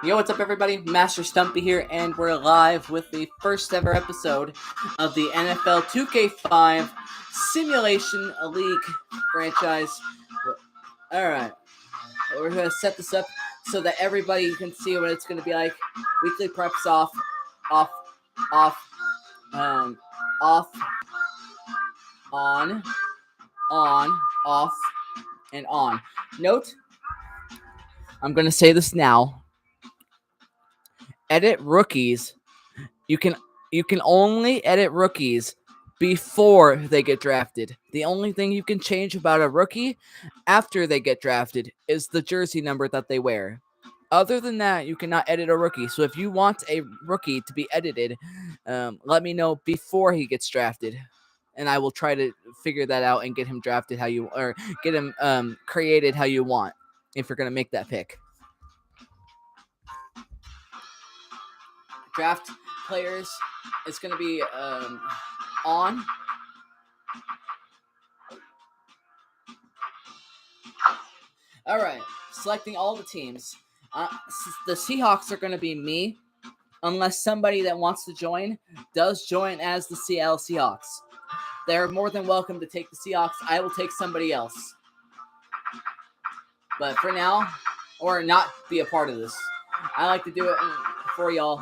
Yo, what's up, everybody? Master Stumpy here, and we're live with the first ever episode of the NFL2K5 Simulation League franchise. Alright, we're going to set this up so that everybody can see what it's going to be like. Weekly preps off, on, off, and on. Note, I'm going to say this now. Edit rookies. You can only edit rookies before they get drafted. The only thing you can change about a rookie after they get drafted is the jersey number that they wear. Other than that, you cannot edit a rookie. So if you want a rookie to be edited, let me know before he gets drafted, and I will try to figure that out and get him drafted get him created how you want if you're gonna make that pick. Draft players, it's going to be on. All right, selecting all the teams. The Seahawks are going to be me, unless somebody that wants to join does join as the Seattle Seahawks. They're more than welcome to take the Seahawks. I will take somebody else. But for now, or not be a part of this, I like to do it for y'all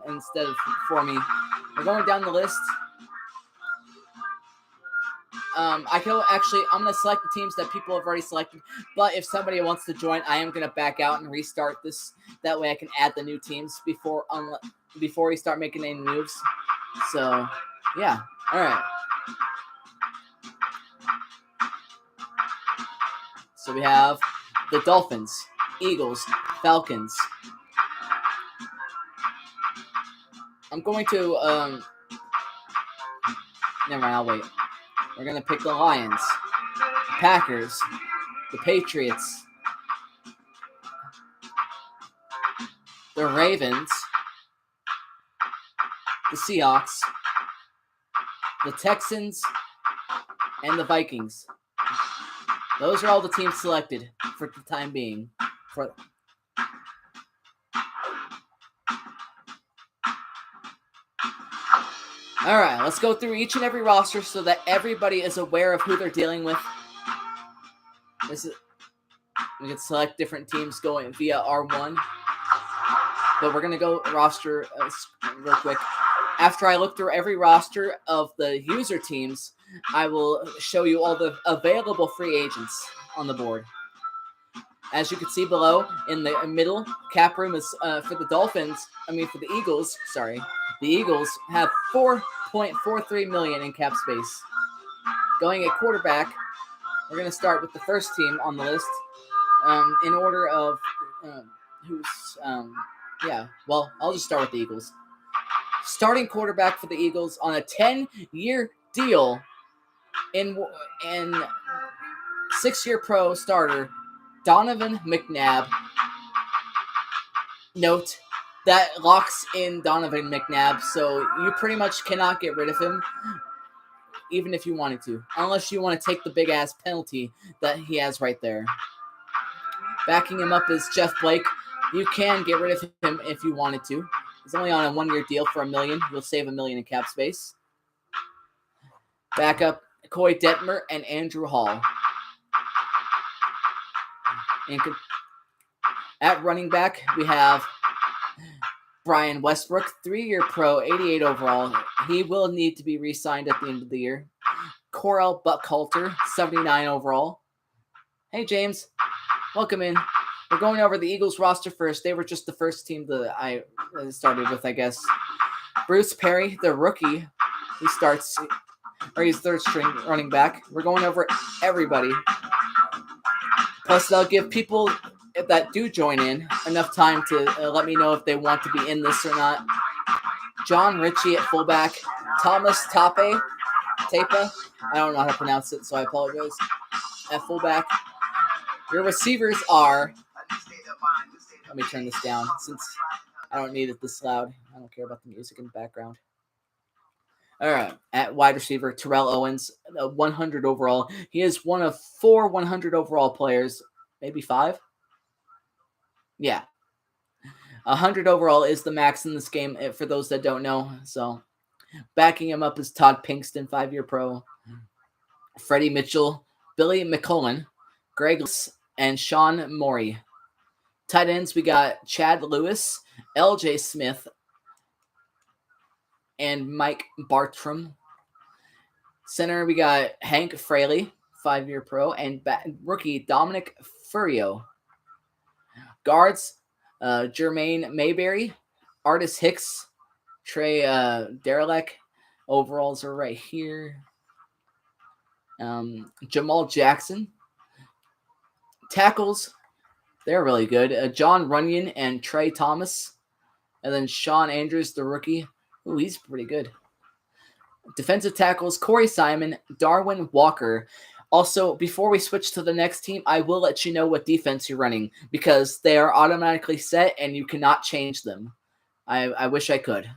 instead of for me. We're going down the list. I'm going to select the teams that people have already selected. But if somebody wants to join, I am going to back out and restart this. That way I can add the new teams before we start making any moves. So, yeah. All right. So we have the Dolphins, Eagles, Falcons. I'm going to, never mind, I'll wait. We're going to pick the Lions, the Packers, the Patriots, the Ravens, the Seahawks, the Texans, and the Vikings. Those are all the teams selected for the time being. All right, let's go through each and every roster so that everybody is aware of who they're dealing with. We can select different teams going via R1, but we're gonna go roster real quick. After I look through every roster of the user teams, I will show you all the available free agents on the board. As you can see below, in the middle, cap room is for the Eagles. Sorry, the Eagles have $4.43 million in cap space. Going at quarterback, we're going to start with the first team on the list. In order of I'll just start with the Eagles. Starting quarterback for the Eagles on a 10-year deal in 6-year pro starter, Donovan McNabb. Note, that locks in Donovan McNabb, so you pretty much cannot get rid of him, even if you wanted to, unless you want to take the big-ass penalty that he has right there. Backing him up is Jeff Blake. You can get rid of him if you wanted to. He's only on a 1-year deal for $1 million. You'll save $1 million in cap space. Backup, Coy Detmer and Andrew Hall. At running back, we have Brian Westbrook, 3-year pro, 88 overall. He will need to be re-signed at the end of the year. Corell Buckhalter, 79 overall. Hey, James. Welcome in. We're going over the Eagles roster first. They were just the first team that I started with, I guess. Bruce Perry, the rookie, he's third string running back. We're going over everybody. Plus, they'll give people that do join in enough time to let me know if they want to be in this or not. John Ritchie at fullback. Thomas Tape. I don't know how to pronounce it, so I apologize. At fullback. Your receivers are... Let me turn this down since I don't need it this loud. I don't care about the music in the background. All right. At wide receiver, Terrell Owens, 100 overall. He is one of 4 100 overall players. Maybe 5? Yeah. 100 overall is the max in this game, for those that don't know. So, backing him up is Todd Pinkston, 5-year pro, Freddie Mitchell, Billy McCullen, Greg Lewis, and Sean Morey. Tight ends, we got Chad Lewis, LJ Smith, and Mike Bartram. Center, we got Hank Fraley, 5-year pro, and rookie Dominic Furio. Guards, Jermaine Mayberry, Artis Hicks, Trey Derelek. Overalls are right here. Jamal Jackson. Tackles, they're really good. John Runyon and Trey Thomas. And then Sean Andrews, the rookie. Ooh, he's pretty good. Defensive tackles, Corey Simon, Darwin Walker. Also, before we switch to the next team, I will let you know what defense you're running because they are automatically set and you cannot change them. I wish I could.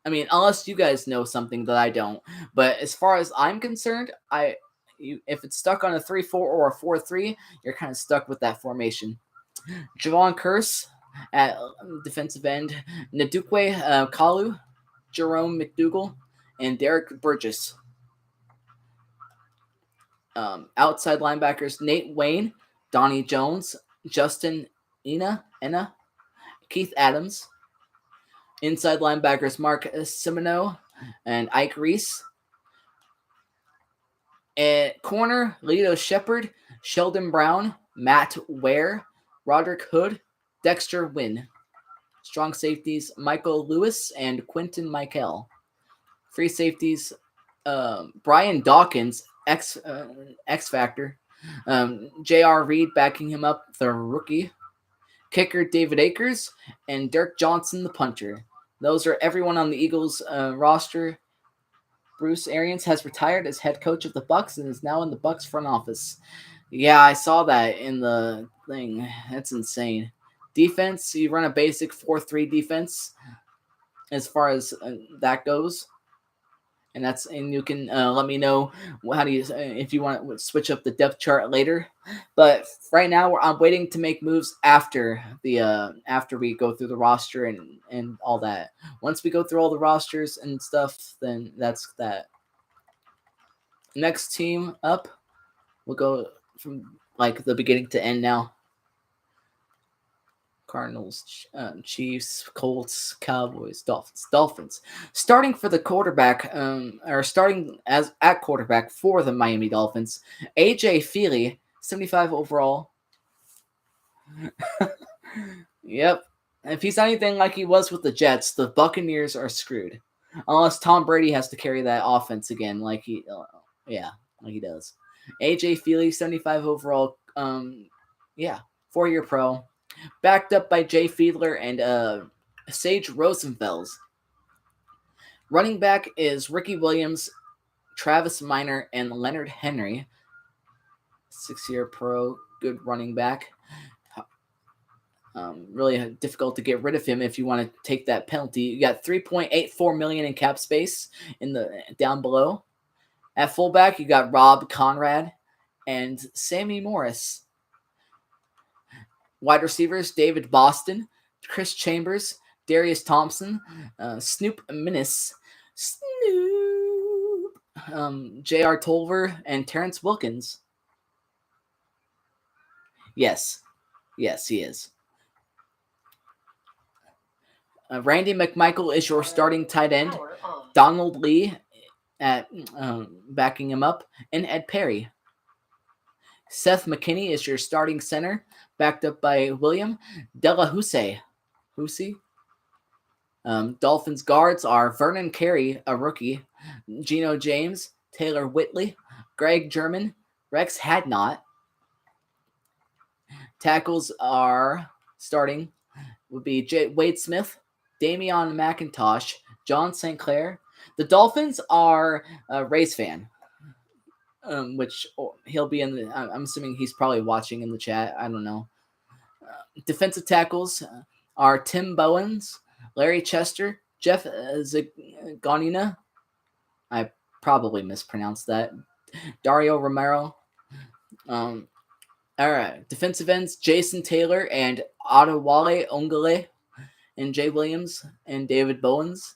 I mean, unless you guys know something that I don't. But as far as I'm concerned, if it's stuck on a 3-4 or a 4-3, you're kind of stuck with that formation. Javon Curse at defensive end, Ndukwe Kalu, Jerome McDougal, and Derek Burgess. Outside linebackers, Nate Wayne, Donnie Jones, Justin Enna, Keith Adams. Inside linebackers, Mark Simino and Ike Reese. At corner, Lito Shepard, Sheldon Brown, Matt Ware, Roderick Hood, Dexter Wynn. Strong safeties, Michael Lewis and Quentin Michael. Free safeties, Brian Dawkins, X Factor. J.R. Reed backing him up, the rookie. Kicker, David Akers, and Dirk Johnson, the punter. Those are everyone on the Eagles roster. Bruce Arians has retired as head coach of the Bucs and is now in the Bucs front office. Yeah, I saw that in the thing. That's insane. Defense, you run a basic 4-3 defense as far as that goes. And you can let me know how do you if you want to switch up the depth chart later. But right now I'm waiting to make moves after we go through the roster and all that. Once we go through all the rosters and stuff, then that's that. Next team up, we'll go from like the beginning to end now. Cardinals, Chiefs, Colts, Cowboys, Dolphins. Starting for the quarterback, starting as at quarterback for the Miami Dolphins, AJ Feely, 75 overall. Yep. If he's anything like he was with the Jets, the Buccaneers are screwed. Unless Tom Brady has to carry that offense again, like he does. AJ Feely, 75 overall. 4-year pro. Backed up by Jay Fiedler and Sage Rosenfels. Running back is Ricky Williams, Travis Minor, and Leonard Henry. 6-year pro, good running back. Really difficult to get rid of him if you want to take that penalty. You got $3.84 million in cap space in the down below. At fullback, you got Rob Conrad and Sammy Morris. Wide receivers, David Boston, Chris Chambers, Darius Thompson, Snoop Minnis, J.R. Tolver, and Terrence Wilkins. Yes, he is. Randy McMichael is your starting tight end. Donald Lee at backing him up, and Ed Perry. Seth McKinney is your starting center, backed up by William Delahousse. Dolphins guards are Vernon Carey, a rookie, Geno James, Taylor Whitley, Greg German, Rex Hadnot. Tackles are starting would be Wade Smith, Damian McIntosh, John St. Clair. The Dolphins are a Rays fan. Which he'll be in the. I'm assuming he's probably watching in the chat. I don't know. Defensive tackles are Tim Bowens, Larry Chester, Jeff Zagonina. I probably mispronounced that. Dario Romero. All right. Defensive ends Jason Taylor and Adewale Ongale. and Jay Williams and David Bowens.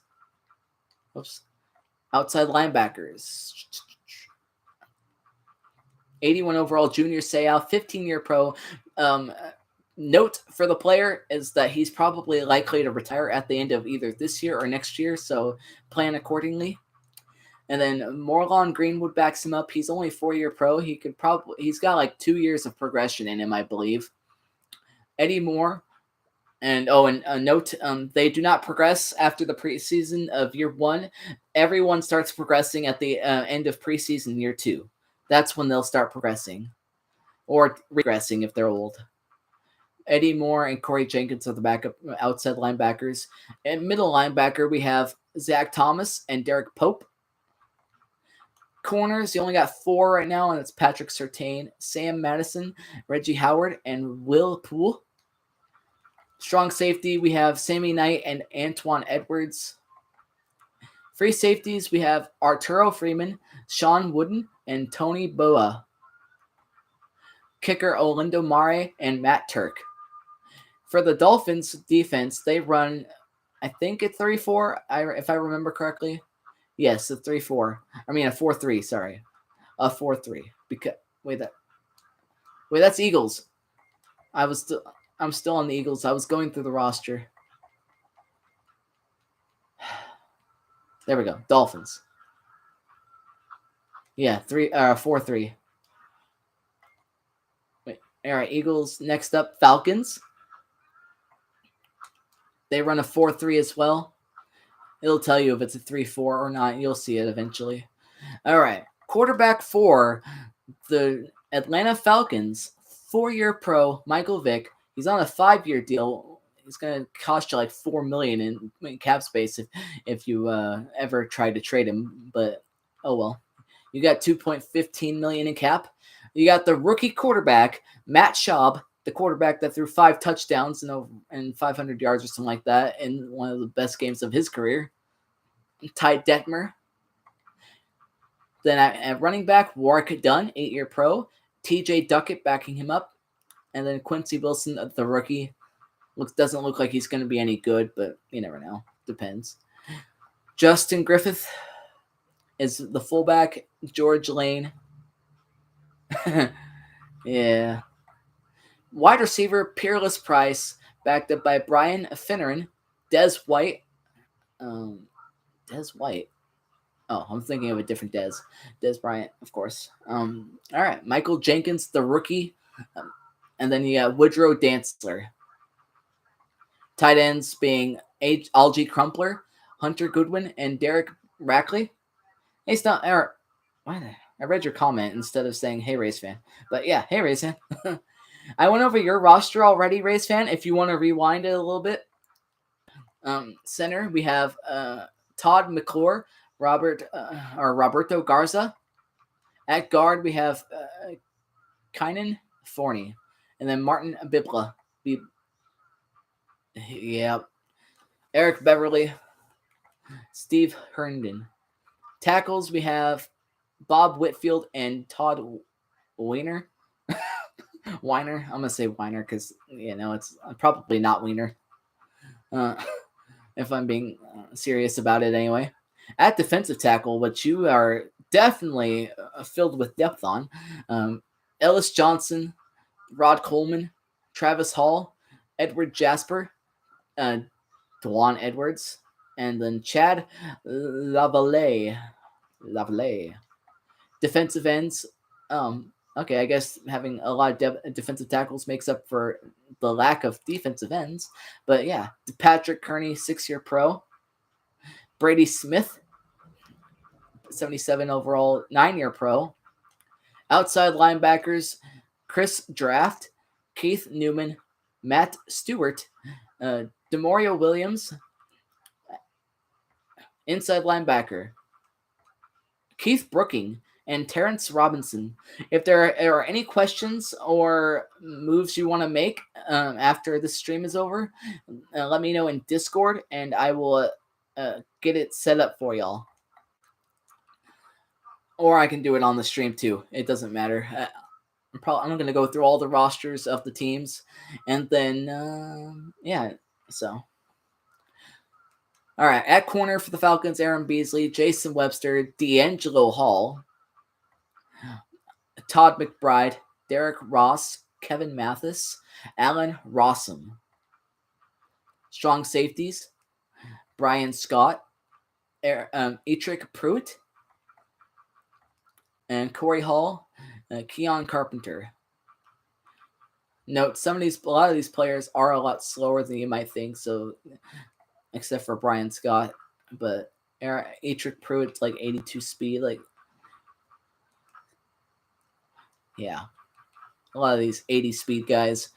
Oops. Outside linebackers. 81 overall Junior Seau, 15-year pro. Note for the player is that he's probably likely to retire at the end of either this year or next year, so plan accordingly. And then Morlon Greenwood backs him up. He's only 4-year pro. He's got like 2 years of progression in him, I believe. Eddie Moore. And a note, they do not progress after the preseason of year 1. Everyone starts progressing at the end of preseason year 2. That's when they'll start progressing. Or regressing if they're old. Eddie Moore and Corey Jenkins are the backup outside linebackers. And middle linebacker, we have Zach Thomas and Derek Pope. Corners, you only got 4 right now, and it's Patrick Surtain, Sam Madison, Reggie Howard, and Will Poole. Strong safety, we have Sammy Knight and Antoine Edwards. Free safeties, we have Arturo Freeman, Sean Wooden, and Tony Boa. Kicker, Olindo Mare and Matt Turk. For the Dolphins defense, they run, I think, a 3-4, if I remember correctly. Yes, a 3-4. I mean, a 4-3, sorry. A 4-3. Wait, that's Eagles. I'm still on the Eagles. I was going through the roster. There we go. Dolphins. Yeah, 4-3. Wait, all right, Eagles. Next up, Falcons. They run a 4-3 as well. It'll tell you if it's a 3-4 or not. You'll see it eventually. All right. Quarterback for the Atlanta Falcons, 4-year pro, Michael Vick. He's on a 5-year deal. He's going to cost you like $4 million in cap space if you ever try to trade him. But, oh well. You got $2.15 million in cap. You got the rookie quarterback, Matt Schaub, the quarterback that threw 5 touchdowns and 500 yards or something like that in one of the best games of his career. Ty Detmer. Then at running back, Warwick Dunn, 8-year pro. TJ Duckett backing him up. And then Quincy Wilson, the rookie. Doesn't look like he's going to be any good, but you never know. Depends. Justin Griffith is the fullback. George Lane. Yeah. Wide receiver, Peerless Price, backed up by Brian Finneran, Des White. Des White. Oh, I'm thinking of a different Des. Des Bryant, of course. All right. Michael Jenkins, the rookie. And then you got Woodrow Dantzler. Tight ends being Algie Crumpler, Hunter Goodwin, and Derek Rackley. Hey, stop. I read your comment instead of saying, hey, Rays fan. But yeah, hey, Rays fan. I went over your roster already, Rays fan, if you want to rewind it a little bit. Center, we have Todd McClure, Roberto Garza. At guard, we have Kynan Forney. And then Martin Bibla. Yeah. Eric Beverly. Steve Herndon. Tackles, we have Bob Whitfield and Todd Weiner. Weiner. I'm going to say Weiner because, it's probably not Weiner. If I'm being serious about it anyway. At defensive tackle, which you are definitely filled with depth on, Ellis Johnson, Rod Coleman, Travis Hall, Edward Jasper, Dwan Edwards, and then Chad Lavallee. Defensive ends. Okay, I guess having a lot of defensive tackles makes up for the lack of defensive ends. But yeah, Patrick Kearney, 6-year pro. Brady Smith, 77 overall, 9-year pro. Outside linebackers, Chris Draft, Keith Newman, Matt Stewart, Demorio Williams. Inside linebacker, Keith Brooking, and Terrence Robinson. If there are any questions or moves you want to make after the stream is over, let me know in Discord, and I will get it set up for y'all. Or I can do it on the stream too. It doesn't matter. I'm going to go through all the rosters of the teams, and then so All right, at corner for the Falcons, Aaron Beasley, Jason Webster, D'Angelo Hall, Todd McBride, Derek Ross, Kevin Mathis, Alan Rossum. Strong safeties, Brian Scott, Etrick Pruitt, and Corey Hall, Keon Carpenter. Note, a lot of these players are a lot slower than you might think, so except for Brian Scott, but Etrick Pruitt's like 82 speed, yeah. A lot of these 80 speed guys.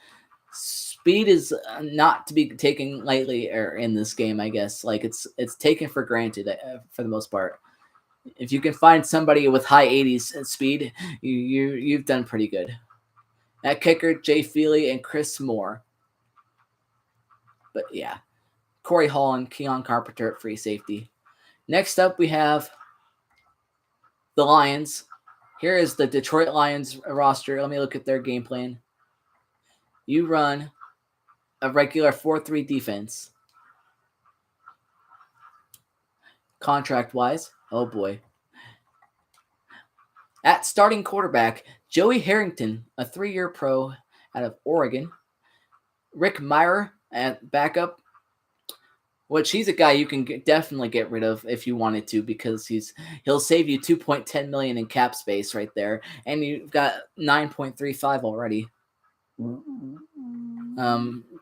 Speed is not to be taken lightly in this game, I guess. It's taken for granted for the most part. If you can find somebody with high 80s speed, you've done pretty good. At kicker, Jay Feely and Chris Moore. But yeah, Corey Hall and Keon Carpenter at free safety. Next up, we have the Lions. Here is the Detroit Lions roster. Let me look at their game plan. You run a regular 4-3 defense. Contract-wise, oh boy. At starting quarterback, Joey Harrington, a 3-year pro out of Oregon. Rick Meyer at backup, which he's a guy you can definitely get rid of if you wanted to, because he'll save you $2.10 million in cap space right there, and you've got 9.35 already.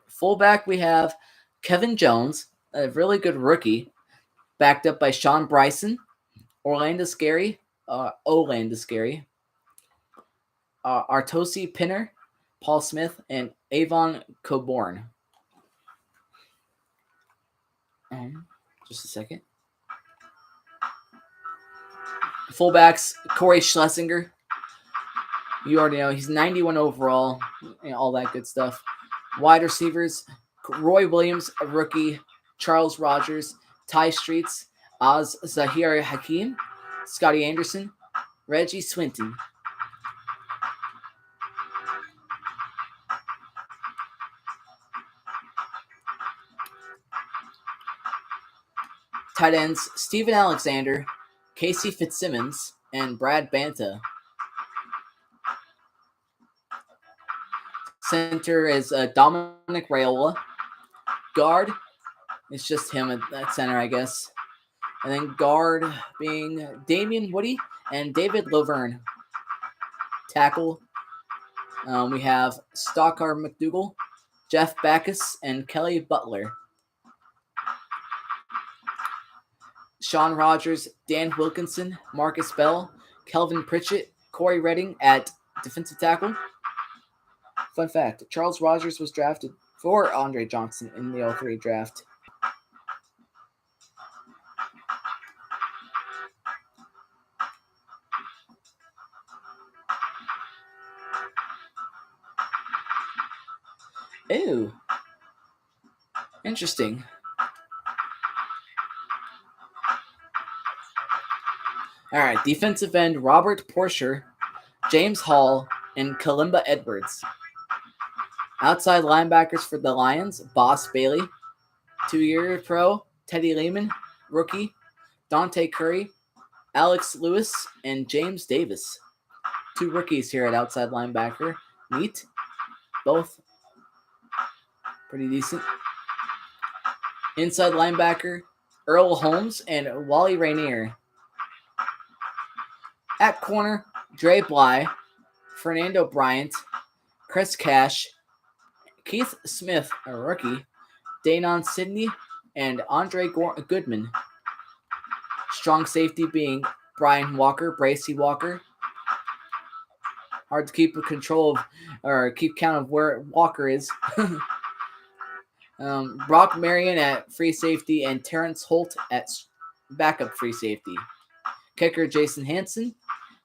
Fullback, we have Kevin Jones, a really good rookie, backed up by Sean Bryson, Orlando Scary, Artosi Pinner, Paul Smith, and Avon Coborn. Just a second. Fullbacks, Corey Schlesinger. You already know he's 91 overall, all that good stuff. Wide receivers, Roy Williams, a rookie, Charles Rogers, Ty Streets, Zahir Hakim, Scotty Anderson, Reggie Swinton. Tight ends, Steven Alexander, Casey Fitzsimmons, and Brad Banta. Center is Dominic Raiola. Guard, it's just him at center, I guess. And then guard being Damian Woody and David Laverne. Tackle, we have Stockar McDougal, Jeff Backus, and Kelly Butler. Sean Rogers, Dan Wilkinson, Marcus Bell, Kelvin Pritchett, Corey Redding at defensive tackle. Fun fact, Charles Rogers was drafted for Andre Johnson in the 03 draft. Ew. Interesting. All right, defensive end, Robert Porcher, James Hall, and Kalimba Edwards. Outside linebackers for the Lions, Boss Bailey, 2-year pro, Teddy Lehman, rookie, Dante Curry, Alex Lewis, and James Davis. 2 rookies here at outside linebacker. Neat. Both pretty decent. Inside linebacker, Earl Holmes and Wally Rainier. At corner, Dre Bly, Fernando Bryant, Chris Cash, Keith Smith, a rookie, Danon Sidney, and Andre Goodman. Strong safety being Brian Walker, Bracey Walker. Hard to keep control of or keep count of where Walker is. Brock Marion at free safety and Terrence Holt at backup free safety. Kicker Jason Hansen,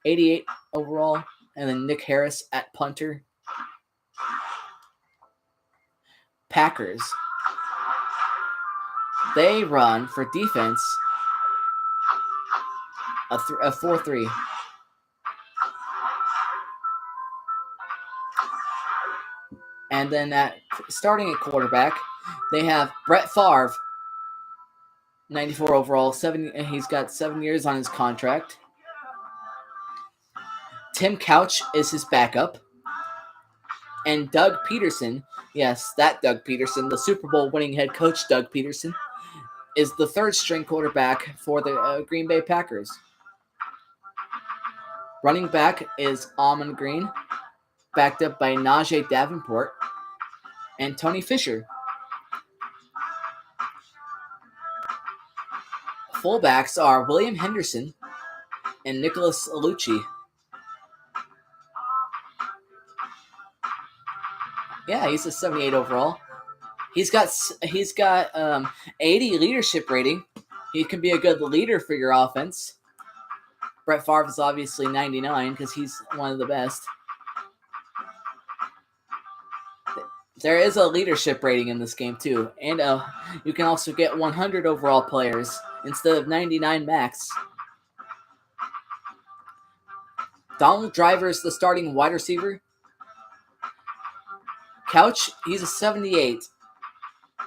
88 overall, and then Nick Harris at punter. Packers. They run for defense a 4-3. And then starting at quarterback, they have Brett Favre, 94 overall. He's got 7 years on his contract. Tim Couch is his backup. And Doug Peterson, yes, that Doug Peterson, the Super Bowl winning head coach Doug Peterson, is the third string quarterback for the Green Bay Packers. Running back is Amon Green, backed up by Najee Davenport and Tony Fisher. Fullbacks are William Henderson and Nicholas Alucci. Yeah, he's a 78 overall. He's got 80 leadership rating. He can be a good leader for your offense. Brett Favre is obviously 99 because he's one of the best. There is a leadership rating in this game too, and you can also get 100 overall players instead of 99 max. Donald Driver is the starting wide receiver. Couch, he's a 78.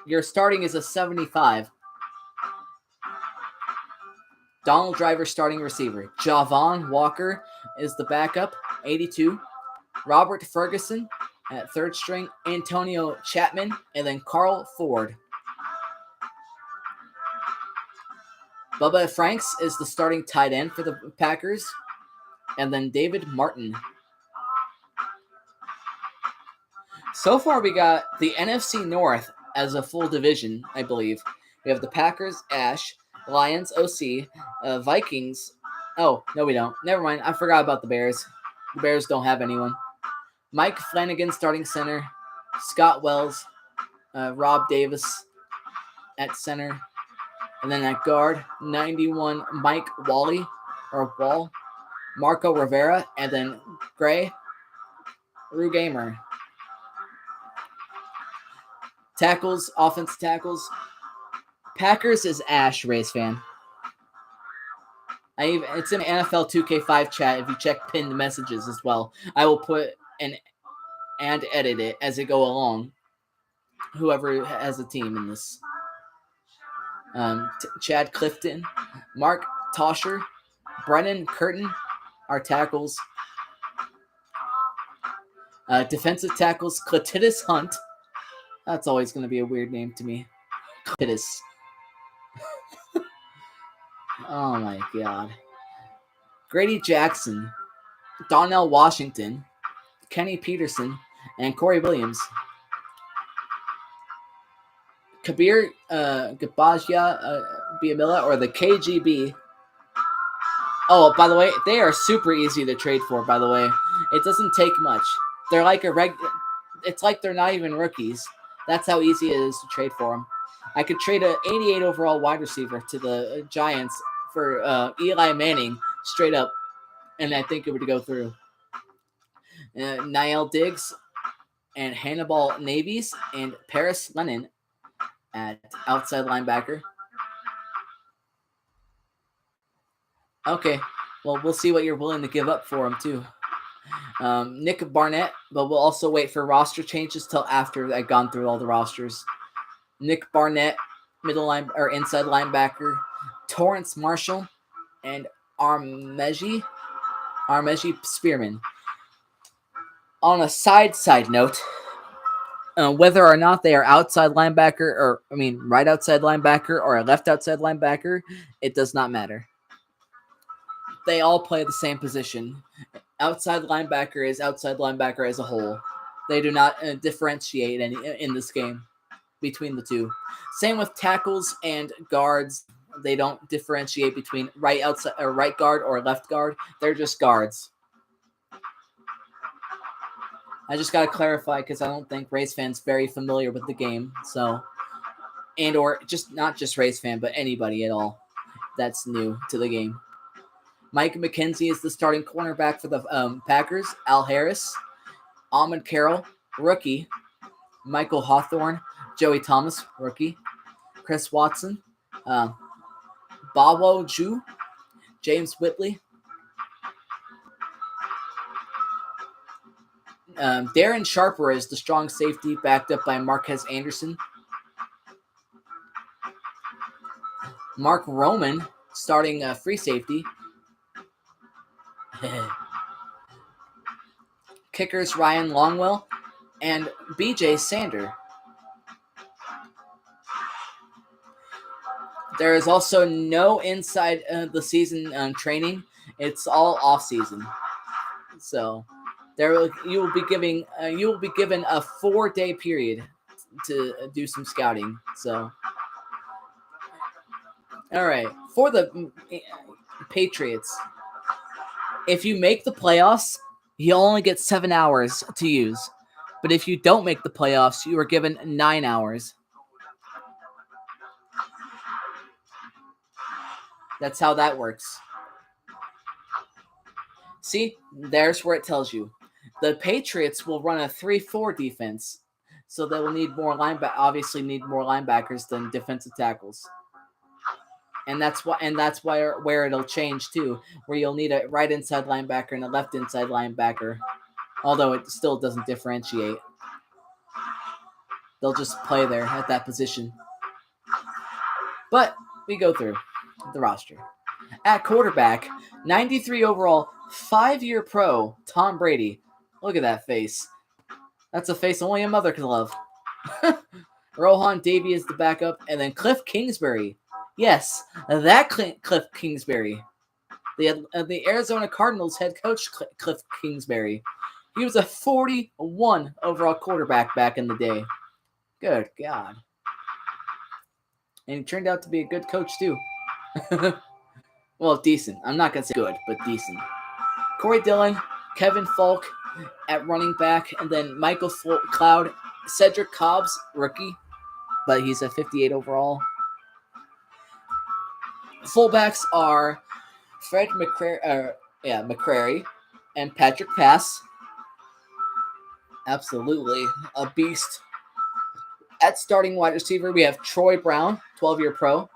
Your starting is a 75. Donald Driver starting receiver. Javon Walker is the backup, 82. Robert Ferguson at third string. Antonio Chapman, and then Carl Ford. Bubba Franks is the starting tight end for the Packers. And then David Martin. So far, we got the NFC North as a full division, I believe. We have the Packers, Ash, Lions, OC, Vikings. Oh, no, we don't. Never mind. I forgot about the Bears. The Bears don't have anyone. Mike Flanagan starting center. Scott Wells, Rob Davis at center. And then at guard, 91, Mike Wall. Marco Rivera, and then Gray Rugamer. Tackles, offensive tackles. Packers is Ash, Rays fan. It's in NFL2K5 chat if you check pinned messages as well. I will put and edit it as it go along. Whoever has a team in this. Chad Clifton, Mark Tosher, Brennan Curtin are tackles. Defensive tackles, Cletitis Hunt. That's always going to be a weird name to me. Cletitis. Oh my god. Grady Jackson, Donnell Washington, Kenny Peterson, and Corey Williams. Kabir Gabajia Biamila, or the KGB. Oh, by the way, they are super easy to trade for, by the way. It doesn't take much. They're like it's like they're not even rookies. That's how easy it is to trade for them. I could trade an 88 overall wide receiver to the Giants for Eli Manning straight up, and I think it would go through. Niall Diggs and Hannibal Navies and Paris Lennon at outside linebacker. Okay, well, we'll see what you're willing to give up for him, too. Nick Barnett, but we'll also wait for roster changes till after I've gone through all the rosters. Nick Barnett, inside linebacker. Torrance Marshall and Armeji Spearman. On a side note, whether or not they are outside linebacker, right outside linebacker or a left outside linebacker, it does not matter. They all play the same position. Outside linebacker is outside linebacker as a whole. They do not differentiate in this game between the two. Same with tackles and guards. They don't differentiate between right guard or left guard. They're just guards. I just got to clarify because I don't think Rays fans very familiar with the game. So, or just not just Rays fan, but anybody at all that's new to the game. Mike McKenzie is the starting cornerback for the Packers. Al Harris, Ahmad Carroll, rookie. Michael Hawthorne, Joey Thomas, rookie. Chris Watson, Bawo Ju, James Whitley. Darren Sharper is the strong safety, backed up by Marquez Anderson. Mark Roman starting free safety. Kickers Ryan Longwell and BJ Sander. There is also no inside the season training. It's all off season. So you will be given a 4-day period to do some scouting. So all right, for the Patriots, if you make the playoffs, you only get 7 hours to use. But if you don't make the playoffs, you are given 9 hours. That's how that works. See, there's where it tells you. The Patriots will run a 3-4 defense, so they will need more obviously need more linebackers than defensive tackles. And that's why where it'll change too, where you'll need a right inside linebacker and a left inside linebacker. Although it still doesn't differentiate. They'll just play there at that position. But we go through the roster. At quarterback, 93 overall, 5-year pro, Tom Brady. Look at that face. That's a face only a mother can love. Rohan Davey is the backup, and then Cliff Kingsbury. Yes, that Cliff Kingsbury. The Arizona Cardinals head coach, Cliff Kingsbury. He was a 41 overall quarterback back in the day. Good God. And he turned out to be a good coach, too. Well, decent. I'm not going to say good, but decent. Corey Dillon, Kevin Falk at running back, and then Michael Cloud, Cedric Cobbs, rookie, but he's a 58 overall. Fullbacks are Fred McCrary and Patrick Pass. Absolutely a beast. At starting wide receiver, we have Troy Brown, 12-year pro,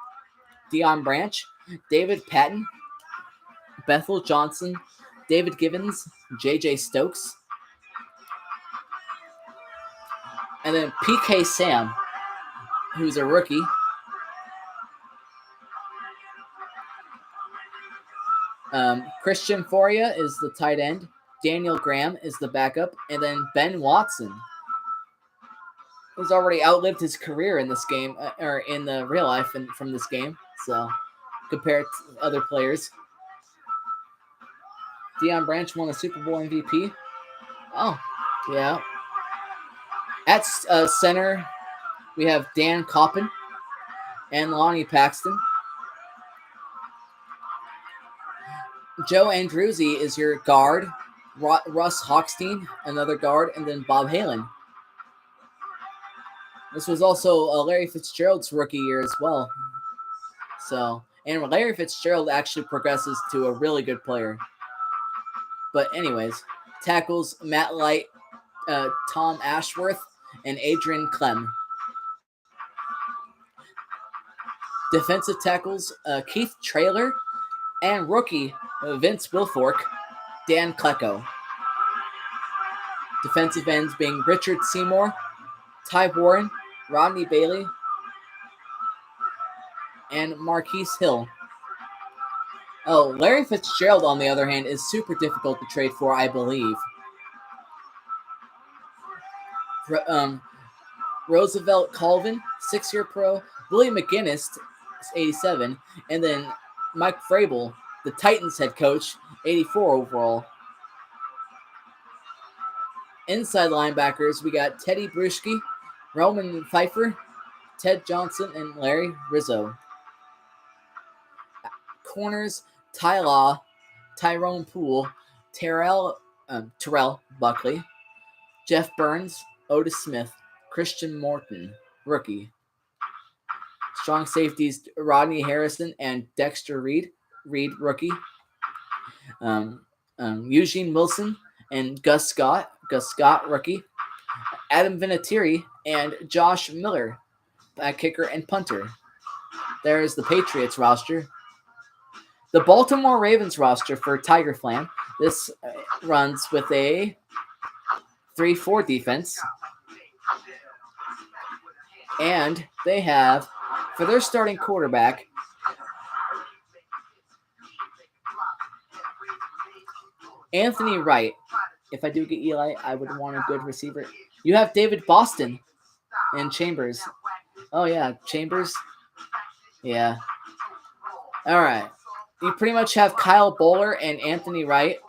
Deion Branch, David Patton, Bethel Johnson, David Givens, J.J. Stokes, and then P.K. Sam, who's a rookie. Christian Foria is the tight end. Daniel Graham is the backup. And then Ben Watson, who's already outlived his career in this game, or in the real life from this game. So, compared to other players. Deion Branch won a Super Bowl MVP. Oh, yeah. At center, we have Dan Coppin and Lonnie Paxton. Joe Andruzzi is your guard. Russ Hochstein, another guard, and then Bob Halen. This was also Larry Fitzgerald's rookie year as well. So, and Larry Fitzgerald actually progresses to a really good player. But anyways, tackles Matt Light, Tom Ashworth, and Adrian Clem. Defensive tackles Keith Traylor and rookie Vince Wilfork, Dan Klecko. Defensive ends being Richard Seymour, Ty Warren, Rodney Bailey, and Marquise Hill. Oh, Larry Fitzgerald, on the other hand, is super difficult to trade for, I believe. Roosevelt Colvin, 6-year pro. Willie McGinnis, 87. And then Mike Vrabel, the Titans head coach, 84 overall. Inside linebackers, we got Teddy Bruschi, Roman Pfeiffer, Ted Johnson, and Larry Rizzo. Corners, Ty Law, Tyrone Poole, Terrell Buckley, Jeff Burns, Otis Smith, Christian Morton, rookie. Strong safeties, Rodney Harrison and Dexter Reed, rookie. Eugene Wilson and Gus Scott, rookie. Adam Vinatieri and Josh Miller, kicker and punter. There's the Patriots roster. The Baltimore Ravens roster for Tiger Flam. This runs with a 3-4 defense. And they have, for their starting quarterback, Anthony Wright. If I do get Eli, I would want a good receiver. You have David Boston and Chambers. Oh, yeah, Chambers. Yeah. All right. You pretty much have Kyle Bowler and Anthony Wright.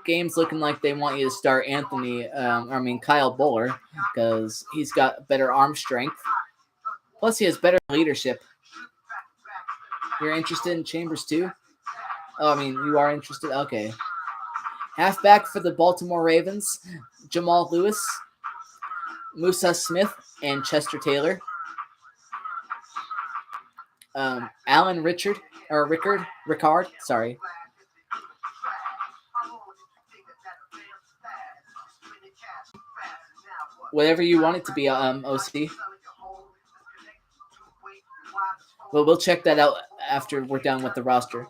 Game's looking like they want you to start Kyle Bowler, because he's got better arm strength. Plus, he has better leadership. You're interested in Chambers too? Oh, you are interested? Okay. Halfback for the Baltimore Ravens, Jamal Lewis, Musa Smith, and Chester Taylor. Alan Ricard, sorry. Whatever you want it to be, OC. Well, we'll check that out after we're done with the roster.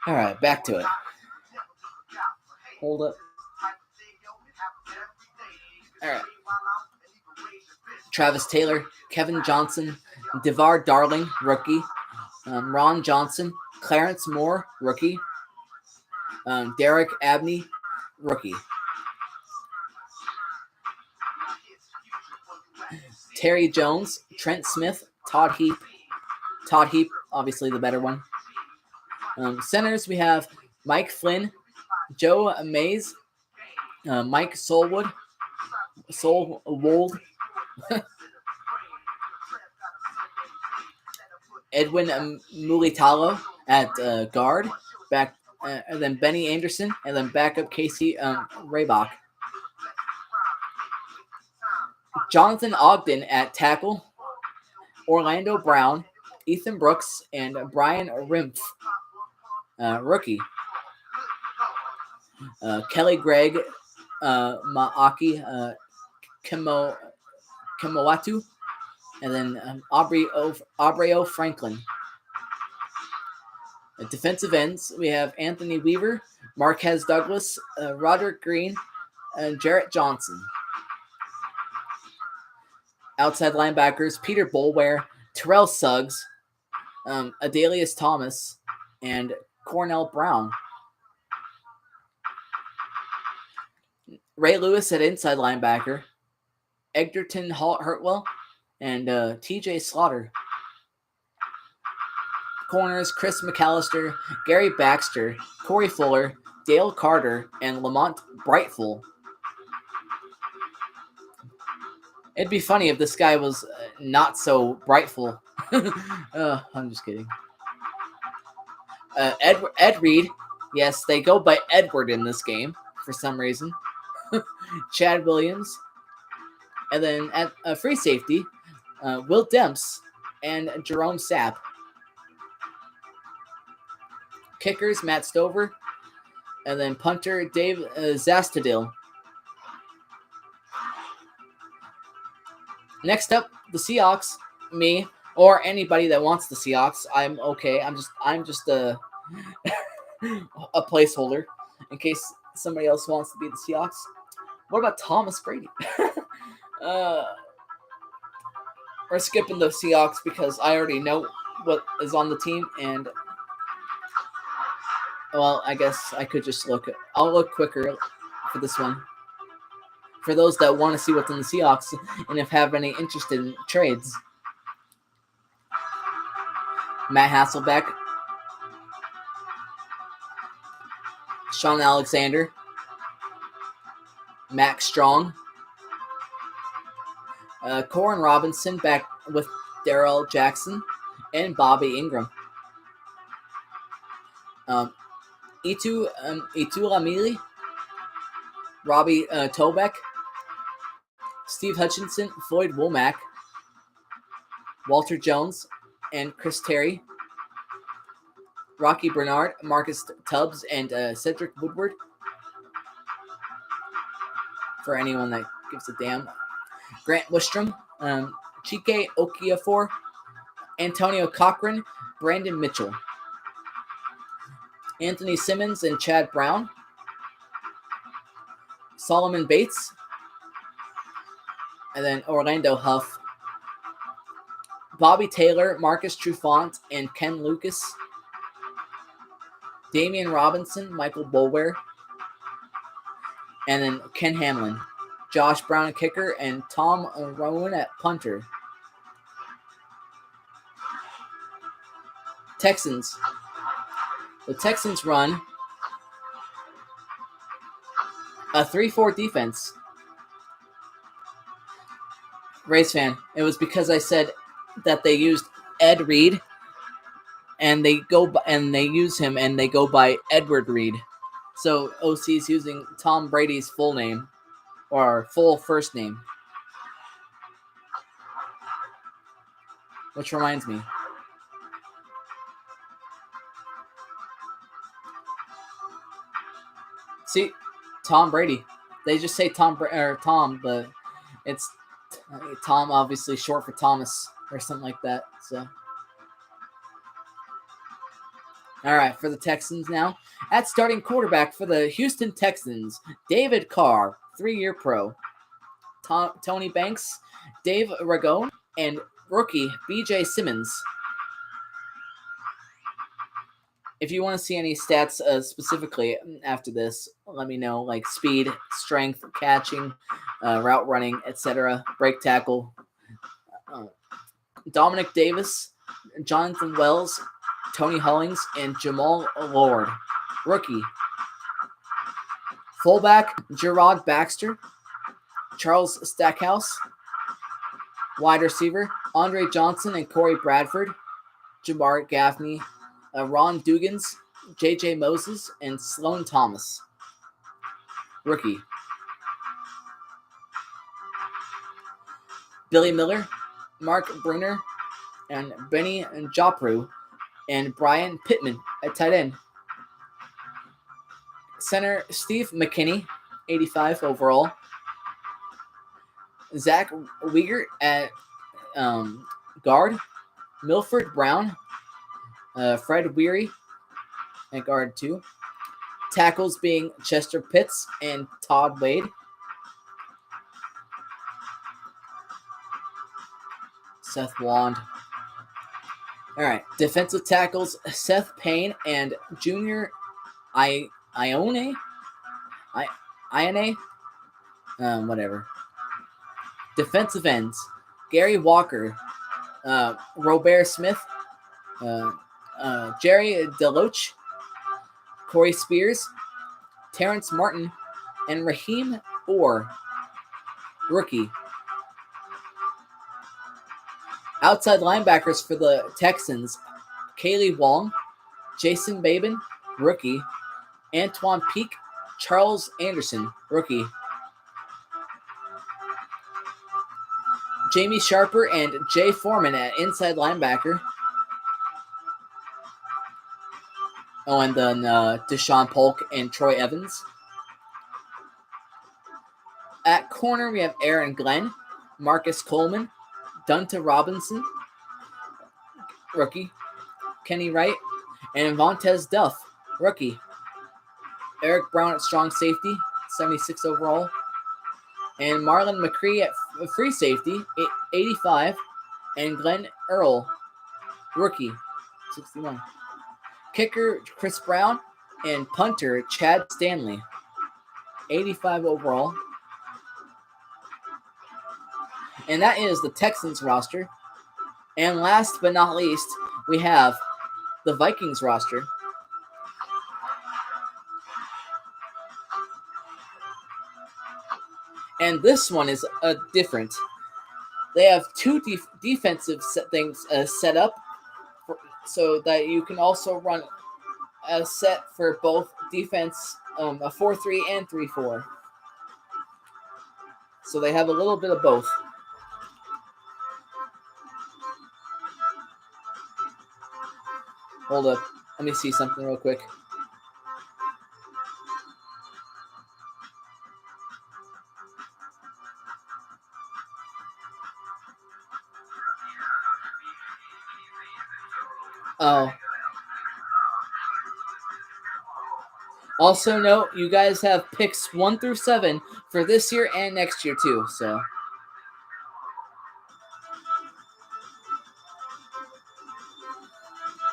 All right, back to it. Hold up. All right. Travis Taylor, Kevin Johnson, DeVar Darling, rookie. Ron Johnson, Clarence Moore, rookie. Derek Abney, rookie. Terry Jones, Trent Smith, Todd Heap. Todd Heap, obviously the better one. Centers, we have Mike Flynn, Joe Mays, Mike Solwold, Edwin Mulitalo at guard, back, and then Benny Anderson, and then backup Casey Raybach. Jonathan Ogden at tackle, Orlando Brown, Ethan Brooks, and Brian Rimpf, rookie. Kelly Gregg, Maaki Kimowatu, and then Abreu Franklin. At defensive ends, we have Anthony Weaver, Marquez Douglas, Roderick Green, and Jarrett Johnson. Outside linebackers, Peter Boulware, Terrell Suggs, Adalius Thomas, and Cornell Brown. Ray Lewis at inside linebacker, Eggerton Hurtwell, and TJ Slaughter. Corners, Chris McAllister, Gary Baxter, Corey Fuller, Dale Carter, and Lamont Brightful. It'd be funny if this guy was not so brightful. I'm just kidding. Ed Reed. Yes, they go by Edward in this game for some reason. Chad Williams. And then at free safety, Will Demps and Jerome Sapp. Kickers, Matt Stover. And then punter, Dave Zastadil. Next up, the Seahawks. Me, or anybody that wants the Seahawks. I'm okay. I'm just a placeholder in case somebody else wants to be the Seahawks. What about Thomas Brady? We're skipping the Seahawks because I already know what is on the team, and well, I guess I could just look. I'll look quicker for this one. For those that want to see what's in the Seahawks and if have any interest in trades. Matt Hasselbeck, Sean Alexander, Max Strong, Corin Robinson back with Darrell Jackson, and Bobby Ingram. Itu Lamili, Robbie Tobeck, Steve Hutchinson, Floyd Womack, Walter Jones, and Chris Terry, Rocky Bernard, Marcus Tubbs, and Cedric Woodward. For anyone that gives a damn. Grant Wistrom, Chike Okiafor, Antonio Cochran, Brandon Mitchell, Anthony Simmons and Chad Brown, Solomon Bates, and then Orlando Huff, Bobby Taylor, Marcus Trufant, and Ken Lucas, Damian Robinson, Michael Boulware, and then Ken Hamlin, Josh Brown at kicker, and Tom Rowan at punter. Texans. The Texans run a 3-4 defense. Race fan, it was because I said that they used Ed Reed, and they use him, and they go by Edward Reed. So OC's using Tom Brady's full name, or full first name. Which reminds me. See, Tom Brady. They just say Tom, but it's Tom, obviously short for Thomas or something like that. So, all right, for the Texans now. At starting quarterback for the Houston Texans, David Carr, 3-year pro. Tony Banks, Dave Ragone, and rookie B.J. Simmons. If you want to see any stats specifically after this, let me know, like speed, strength, catching, route running, etc., break tackle. Dominic Davis, Jonathan Wells, Tony Hollings, and Jamal Lord, rookie. Fullback, Gerard Baxter, Charles Stackhouse. Wide receiver, Andre Johnson and Corey Bradford, Jamar Gaffney, Ron Dugans, J.J. Moses, and Sloan Thomas, rookie. Billy Miller, Mark Brunner, and Benny Jopru, and Brian Pittman at tight end. Center, Steve McKinney, 85 overall. Zach Wiegert at guard. Milford Brown, Fred Weary at guard 2. Tackles being Chester Pitts and Todd Wade. Seth Wand. All right, defensive tackles, Seth Payne and Junior Ione, whatever. Defensive ends, Gary Walker, Robert Smith, Jerry Deloach, Corey Spears, Terrence Martin, and Raheem Orr, rookie. Outside linebackers for the Texans, Kaylee Wong, Jason Babin, rookie. Antoine Peak, Charles Anderson, rookie. Jamie Sharper and Jay Foreman at inside linebacker. Oh, and then Deshaun Polk and Troy Evans. At corner, we have Aaron Glenn, Marcus Coleman, Dunta Robinson, rookie. Kenny Wright, and Vontez Duff, rookie. Eric Brown at strong safety, 76 overall. And Marlon McCree at free safety, 85. And Glenn Earl, rookie, 61. Kicker, Chris Brown. And punter, Chad Stanley, 85 overall. And that is the Texans roster. And last but not least, we have the Vikings roster. And this one is different. They have two defensive things set up so that you can also run a set for both defense, a 4-3 and 3-4. So they have a little bit of both. Hold up. Let me see something real quick. Oh. Also note, you guys have picks 1 through 7 for this year and next year too, so.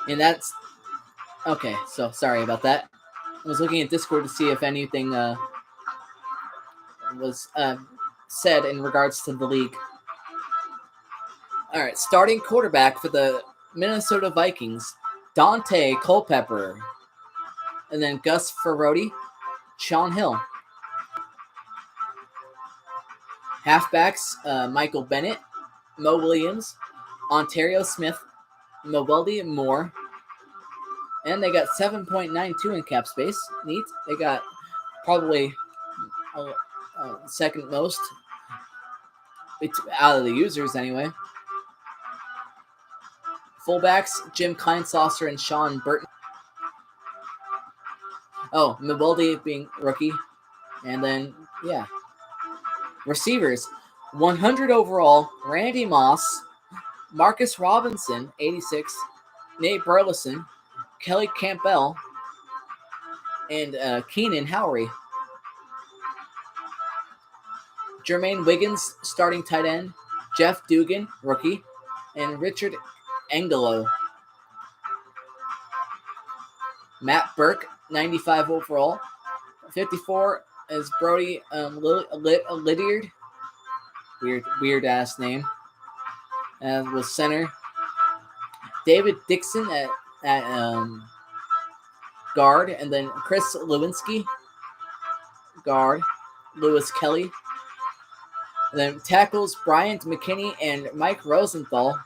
And Okay, so sorry about that. I was looking at Discord to see if anything was said in regards to the league. All right, starting quarterback for the Minnesota Vikings, Dante Culpepper. And then Gus Ferroti, Sean Hill. Halfbacks, Michael Bennett, Mo Williams, Ontario Smith, Mewelde Moore. And they got 7.92 in cap space. Neat. They got probably second most out of the users anyway. Fullbacks, Jim Kleinsaucer and Sean Burton. Oh, Mewelde being rookie. And then, yeah. Receivers, 100 overall, Randy Moss, Marcus Robinson, 86, Nate Burleson, Kelly Campbell, and Keenan Howery. Jermaine Wiggins, starting tight end, Jeff Dugan, rookie, and Richard Angelo. Matt Burke, 95 overall. 54 is Brody Lydiard. Weird ass name. Was center. David Dixon at guard, and then Chris Lewinsky, guard. Lewis Kelly. And then tackles Bryant McKinney and Mike Rosenthal.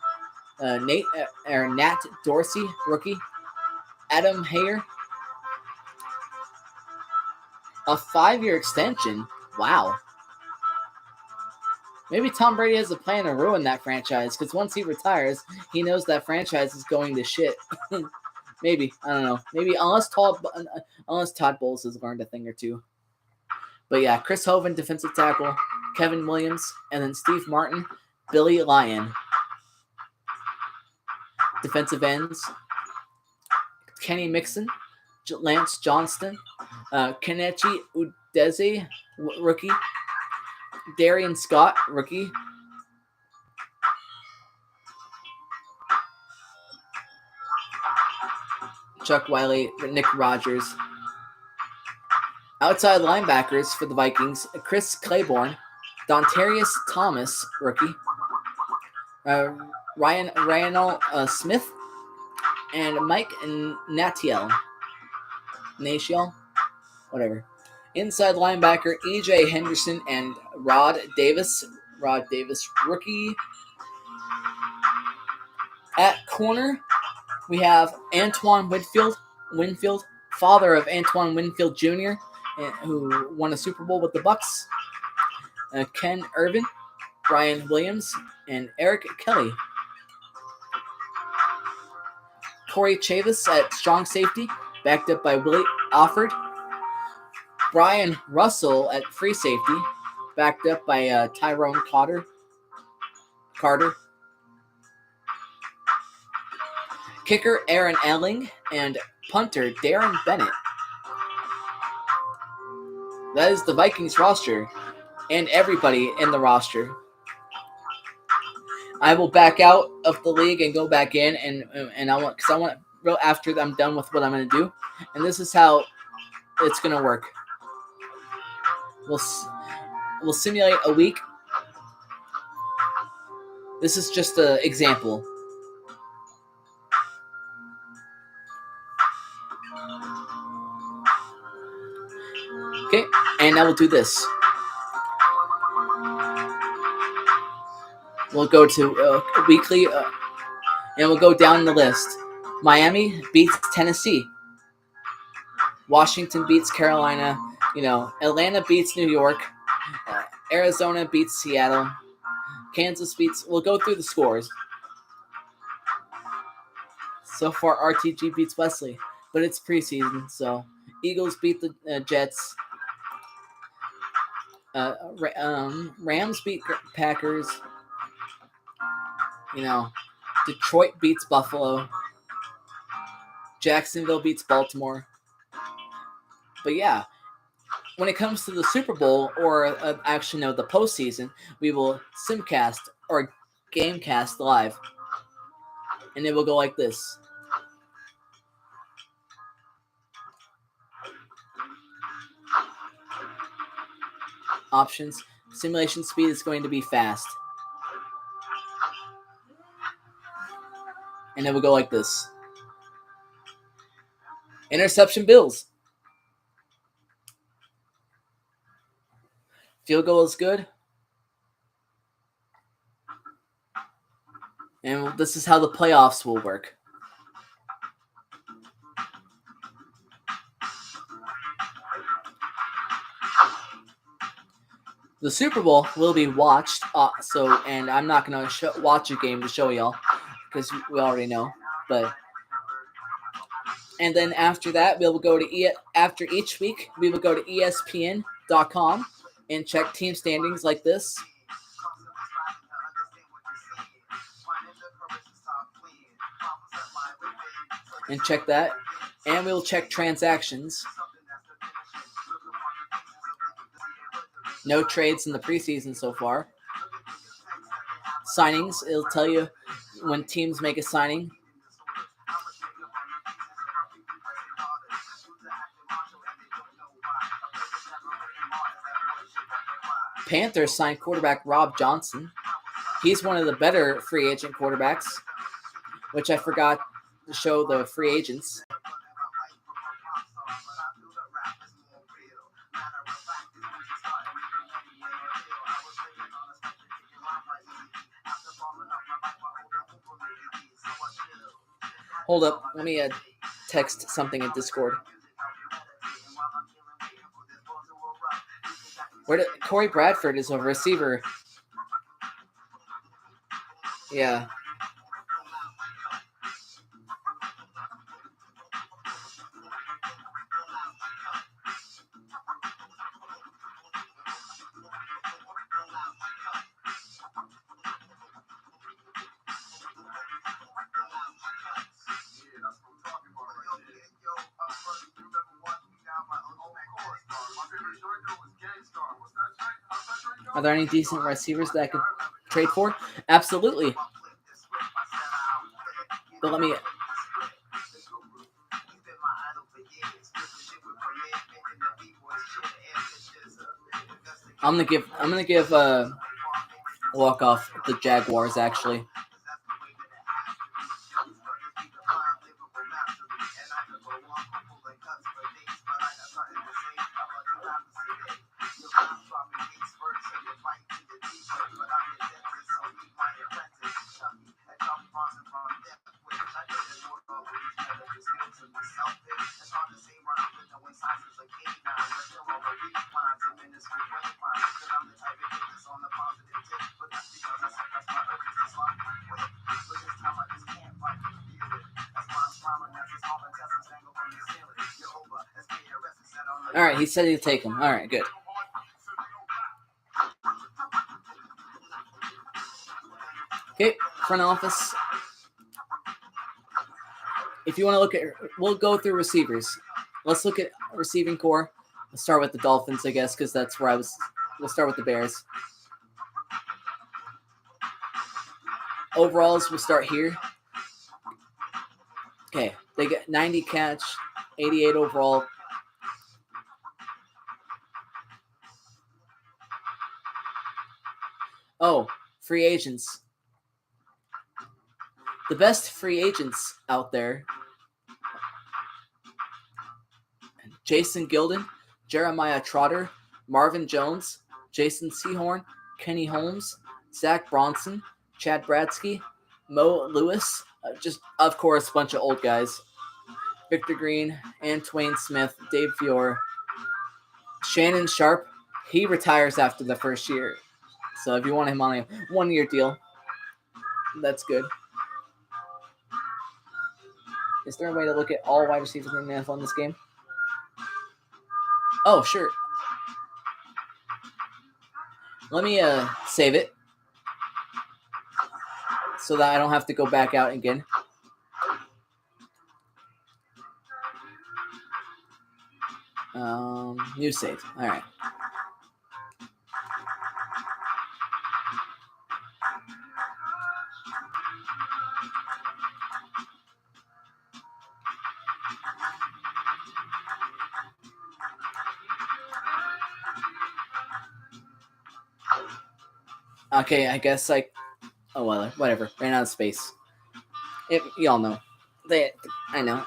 Nat Dorsey, rookie. Adam Hayer. A 5-year extension. Wow. Maybe Tom Brady has a plan to ruin that franchise, because once he retires, he knows that franchise is going to shit. Maybe. I don't know. Maybe unless Todd Bowles has learned a thing or two. But yeah, Chris Hovan, defensive tackle. Kevin Williams. And then Steve Martin. Billy Lyon. Defensive ends. Kenny Mixon. Lance Johnston. Kenechi Udeze, rookie. Darian Scott, rookie. Chuck Wiley, Nick Rogers. Outside linebackers for the Vikings, Chris Claiborne, Dontarius Thomas, rookie. Ryan Smith, and Mike Natiel. Whatever. Inside linebacker, E.J. Henderson and Rod Davis. Rod Davis, rookie. At corner, we have Antoine Winfield, father of Antoine Winfield Jr., who won a Super Bowl with the Bucks. Ken Irvin, Brian Williams, and Eric Kelly. Corey Chavis at strong safety, backed up by Willie Offord. Brian Russell at free safety, backed up by Tyrone Carter. Kicker Aaron Elling and punter Darren Bennett. That is the Vikings roster and everybody in the roster. I will back out of the league and go back in, and I want real after I'm done with what I'm going to do, and this is how it's going to work. We'll simulate a week. This is just an example. Okay, and now we'll do this. We'll go to weekly, and we'll go down the list. Miami beats Tennessee. Washington beats Carolina. Atlanta beats New York. Arizona beats Seattle. Kansas beats... We'll go through the scores. So far, RTG beats Wesley, but it's preseason, so... Eagles beat the Jets. Rams beat Packers. Detroit beats Buffalo. Jacksonville beats Baltimore. But yeah, when it comes to the Super Bowl, or the postseason, we will simcast or gamecast live. And it will go like this. options. Simulation speed is going to be fast. And it will go like this. Interception Bills. Field goal is good. And this is how the playoffs will work. The Super Bowl will be watched, and I'm not going to watch a game to show y'all because we already know. And then after that, we will go to after each week, we will go to ESPN.com and check team standings like this. And check that. And we'll check transactions. No trades in the preseason so far. Signings, it'll tell you when teams make a signing. Panthers signed quarterback Rob Johnson. He's one of the better free agent quarterbacks, which I forgot to show the free agents. Hold up, let me text something in Discord. Corey Bradford is a receiver. Yeah. Are there any decent receivers that I could trade for? Absolutely. But let me. I'm gonna give walk off the Jaguars actually. All right, he said he'd take him. All right, good. Okay, front office. If you want to look at, we'll go through receivers. Let's look at receiving core. Let's start with the Dolphins, I guess, because that's where I was. We'll start with the Bears. Overalls, we'll start here. Okay, they get 90 catch, 88 overall. Oh, free agents. The best free agents out there: Jason Gilden, Jeremiah Trotter, Marvin Jones, Jason Sehorn, Kenny Holmes, Zach Bronson, Chad Bradsky, Mo Lewis, just, of course, a bunch of old guys. Victor Green, Antwain Smith, Dave Fiore, Shannon Sharp. He retires after the first year. So if you want him on a one-year deal, that's good. Is there a way to look at all wide receivers in the NFL in this game? Oh, sure. Let me save it so that I don't have to go back out again. New save. All right. Okay, I guess like, oh well, whatever. Ran out of space. Y'all know. I know.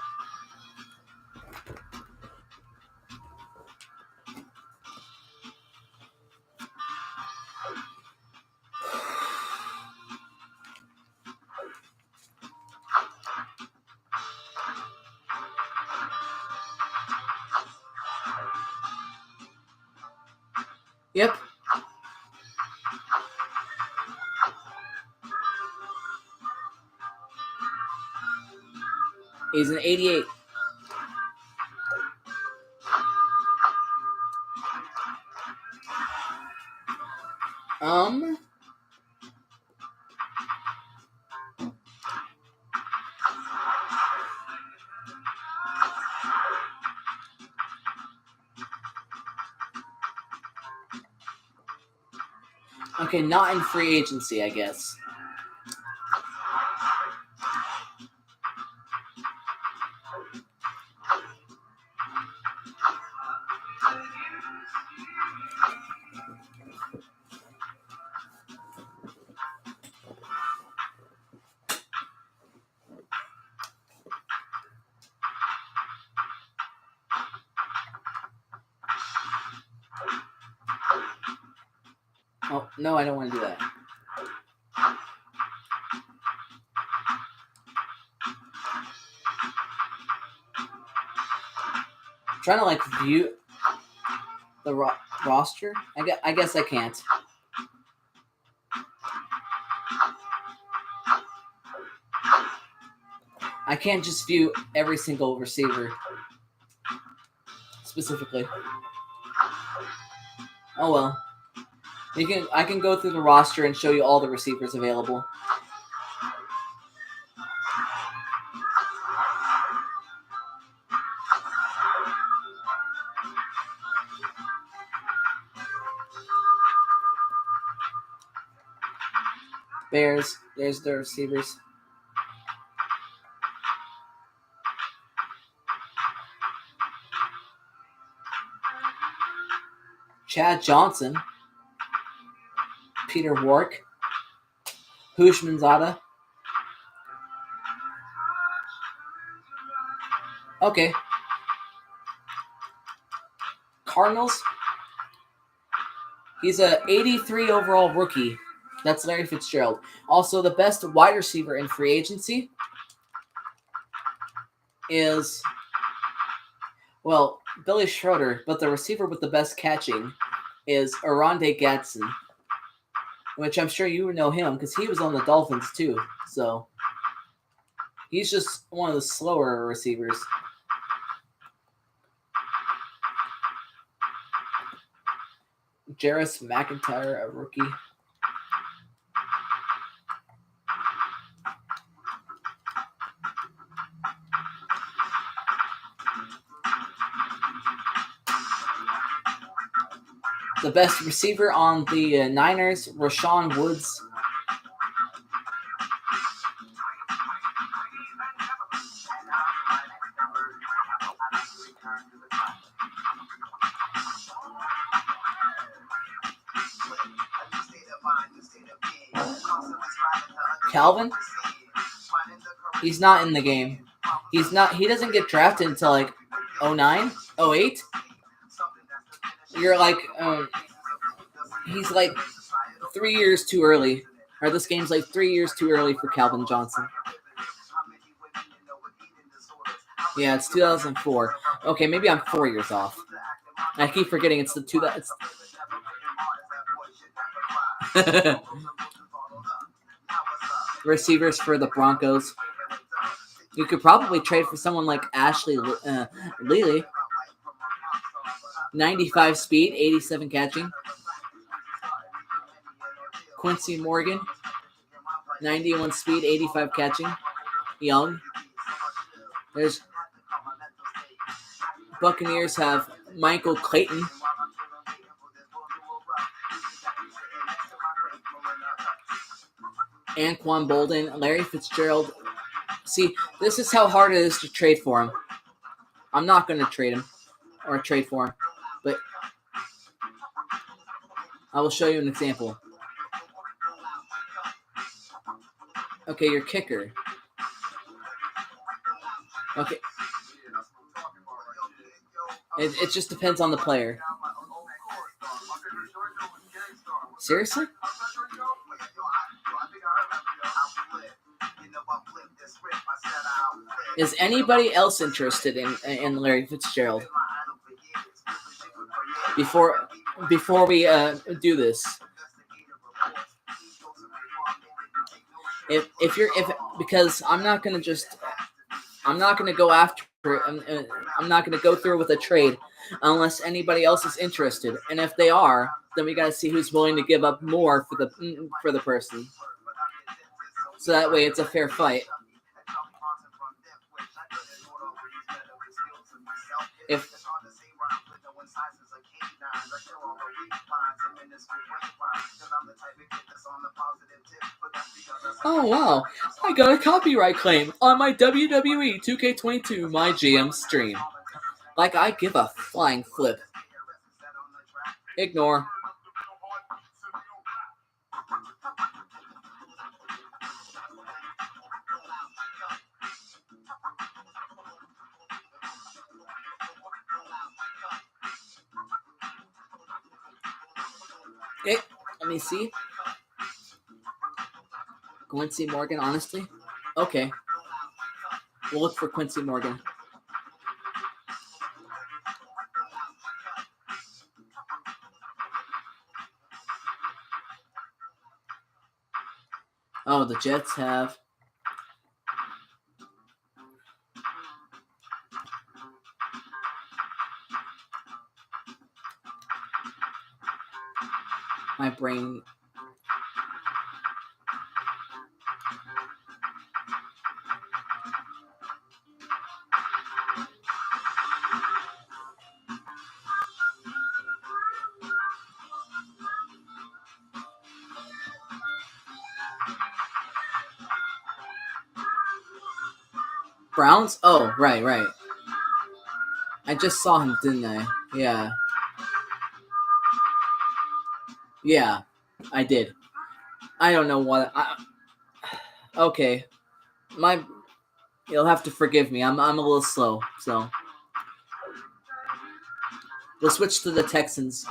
Yep. He's an 88. Okay, not in free agency, I guess. Oh, no, I don't want to do that. I'm trying to like view the roster. I guess I can't. I can't just view every single receiver specifically. Oh well. I can go through the roster and show you all the receivers available. Bears, there's the receivers. Chad Johnson, Peter Wark, Hushmanzada. Okay. Cardinals. He's a 83 overall rookie. That's Larry Fitzgerald. Also, the best wide receiver in free agency is, well, Billy Schroeder, but the receiver with the best catching is Aronde Gadsden, which I'm sure you know him because he was on the Dolphins too. So he's just one of the slower receivers. Jarris McIntyre, a rookie. The best receiver on the Niners, Rashawn Woods. Calvin? He's not in the game. He doesn't get drafted until like 09, 08. You're like, he's like 3 years too early. Or this game's like 3 years too early for Calvin Johnson. Yeah, it's 2004. Okay, maybe I'm 4 years off. I keep forgetting it's the two that it's receivers for the Broncos. You could probably trade for someone like Ashley Lely. 95 speed, 87 catching. Quincy Morgan, 91 speed, 85 catching. Young. There's Buccaneers have Michael Clayton. Anquan Bolden, Larry Fitzgerald. See, this is how hard it is to trade for him. I'm not going to trade him or trade for him, but I will show you an example. Okay, your kicker. Okay. It just depends on the player. Seriously? Is anybody else interested in Larry Fitzgerald? Before we do this, if because I'm not gonna go after it. I'm not gonna go through with a trade unless anybody else is interested, and if they are, then we gotta see who's willing to give up more for the person. So that way, it's a fair fight. If oh wow, I got a copyright claim on my WWE 2K22 My GM stream. Like I give a flying flip. Ignore. Okay, let me see. Quincy Morgan, honestly? Okay. We'll look for Quincy Morgan. Oh, the Jets have... My brain... Browns? Oh, right. I just saw him, didn't I? Yeah. Yeah, I did. I don't know what... Okay. You'll have to forgive me. I'm a little slow, so... We'll switch to the Texans.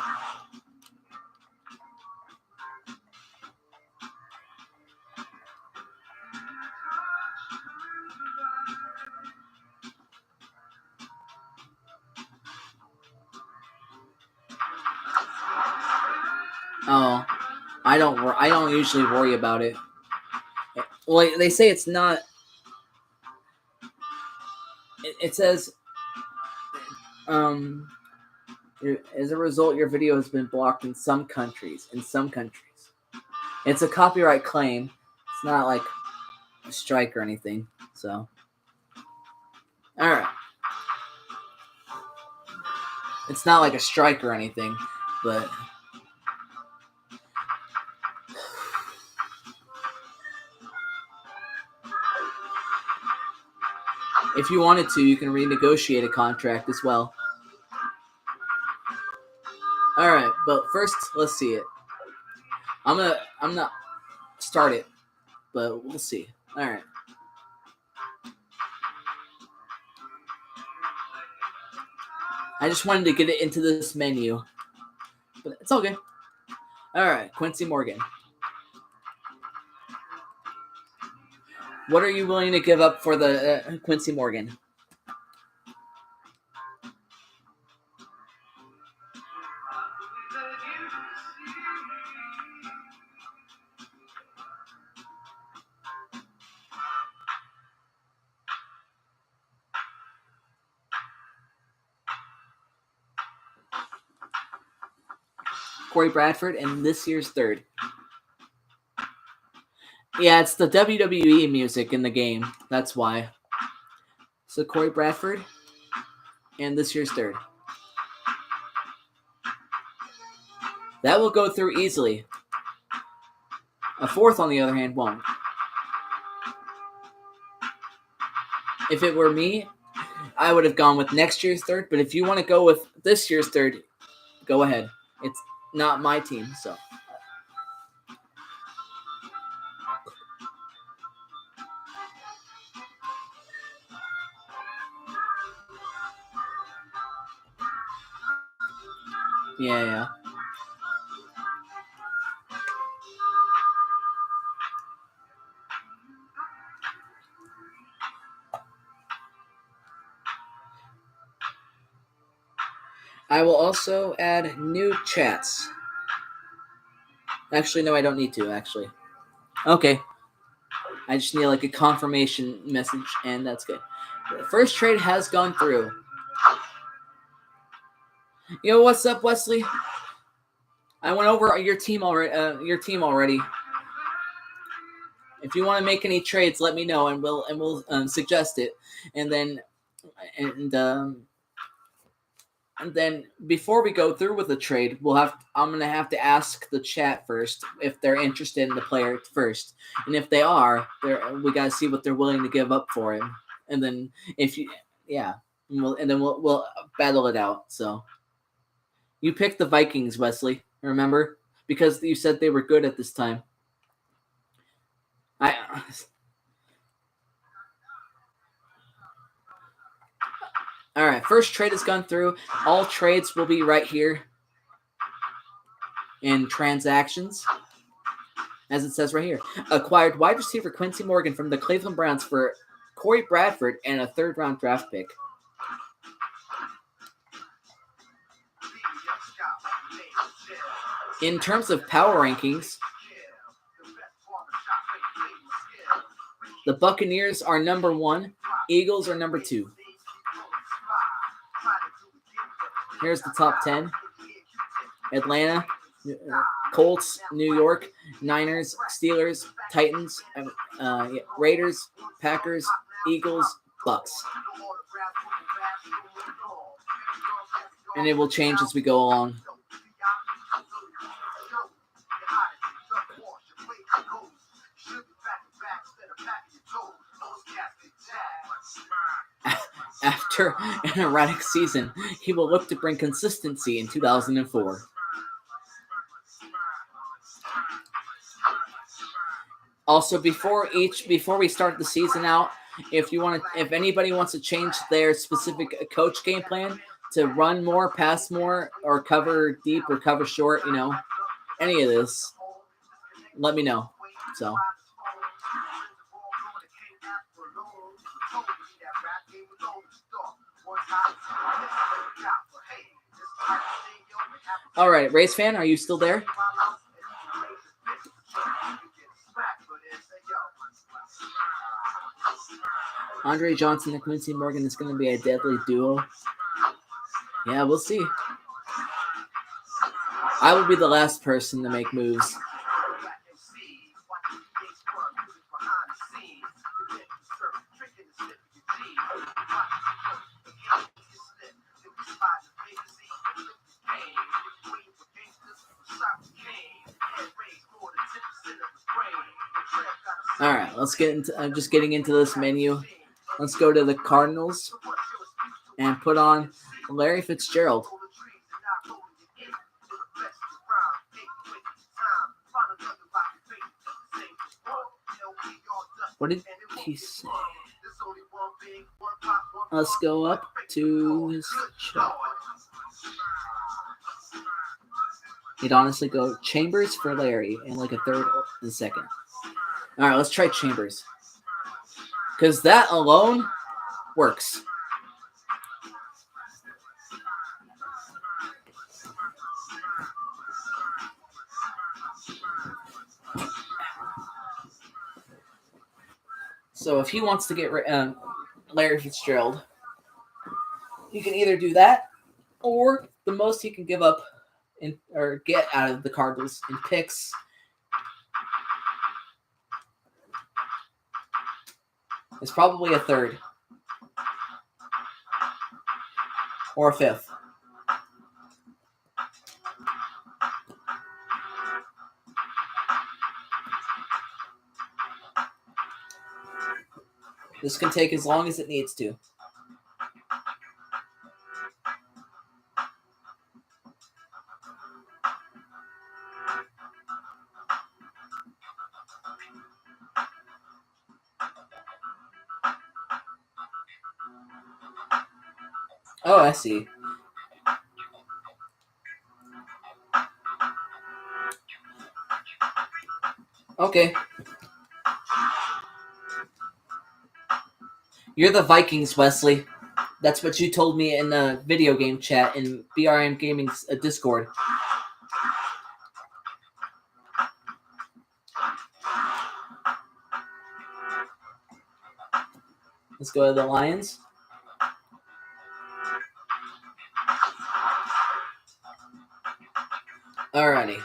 Oh, I don't usually worry about it. Well, they say it's not. It says, as a result, your video has been blocked in some countries. It's a copyright claim. It's not like a strike or anything. So, all right. It's not like a strike or anything, but. If you wanted to, you can renegotiate a contract as well. All right, but first, let's see it. I'm not start it, but we'll see. All right. I just wanted to get it into this menu, but it's all good. All right, Quincy Morgan. What are you willing to give up for the Quincy Morgan? Corey Bradford and this year's third. Yeah, it's the WWE music in the game. That's why. So Corey Bradford and this year's third. That will go through easily. A fourth, on the other hand, won't. If it were me, I would have gone with next year's third. But if you want to go with this year's third, go ahead. It's not my team, so. Yeah. I will also add new chats. Actually, no, I don't need to, actually. Okay. I just need like a confirmation message, and that's good. The first trade has gone through. Yo, what's up, Wesley? I went over your team already. If you want to make any trades, let me know, and we'll suggest it. And then and before we go through with the trade, I'm gonna have to ask the chat first if they're interested in the player first, and if they are, we gotta see what they're willing to give up for him. And then we'll battle it out. So you picked the Vikings, Wesley. Remember, because you said they were good at this time. All right, first trade has gone through. All trades will be right here in transactions, as it says right here. Acquired wide receiver Quincy Morgan from the Cleveland Browns for Corey Bradford and a third-round draft pick. In terms of power rankings, the Buccaneers are number 1. Eagles are number 2. Here's the top 10. Atlanta, Colts, New York, Niners, Steelers, Titans, Raiders, Packers, Eagles, Bucks. And it will change as we go along. After an erratic season, he will look to bring consistency in 2004. Also, before we start the season out, if anybody wants to change their specific coach game plan to run more, pass more, or cover deep or cover short, any of this, let me know. So. All right, Race fan, are you still there? Andre Johnson and Quincy Morgan is going to be a deadly duo. Yeah, we'll see. I will be the last person to make moves. All right, let's get into. I'm just getting into this menu. Let's go to the Cardinals and put on Larry Fitzgerald. What did he say? Let's go up to his show. He'd honestly go Chambers for Larry in like a third and second. All right, let's try Chambers. Because that alone works. So if he wants to get Larry Fitzgerald, he can either do that, or the most he can give up or get out of the Cardinals in picks is probably a third or a fifth. This can take as long as it needs to. Oh, I see. Okay. You're the Vikings, Wesley. That's what you told me in the video game chat in BRM Gaming's Discord. Let's go to the Lions. Alrighty.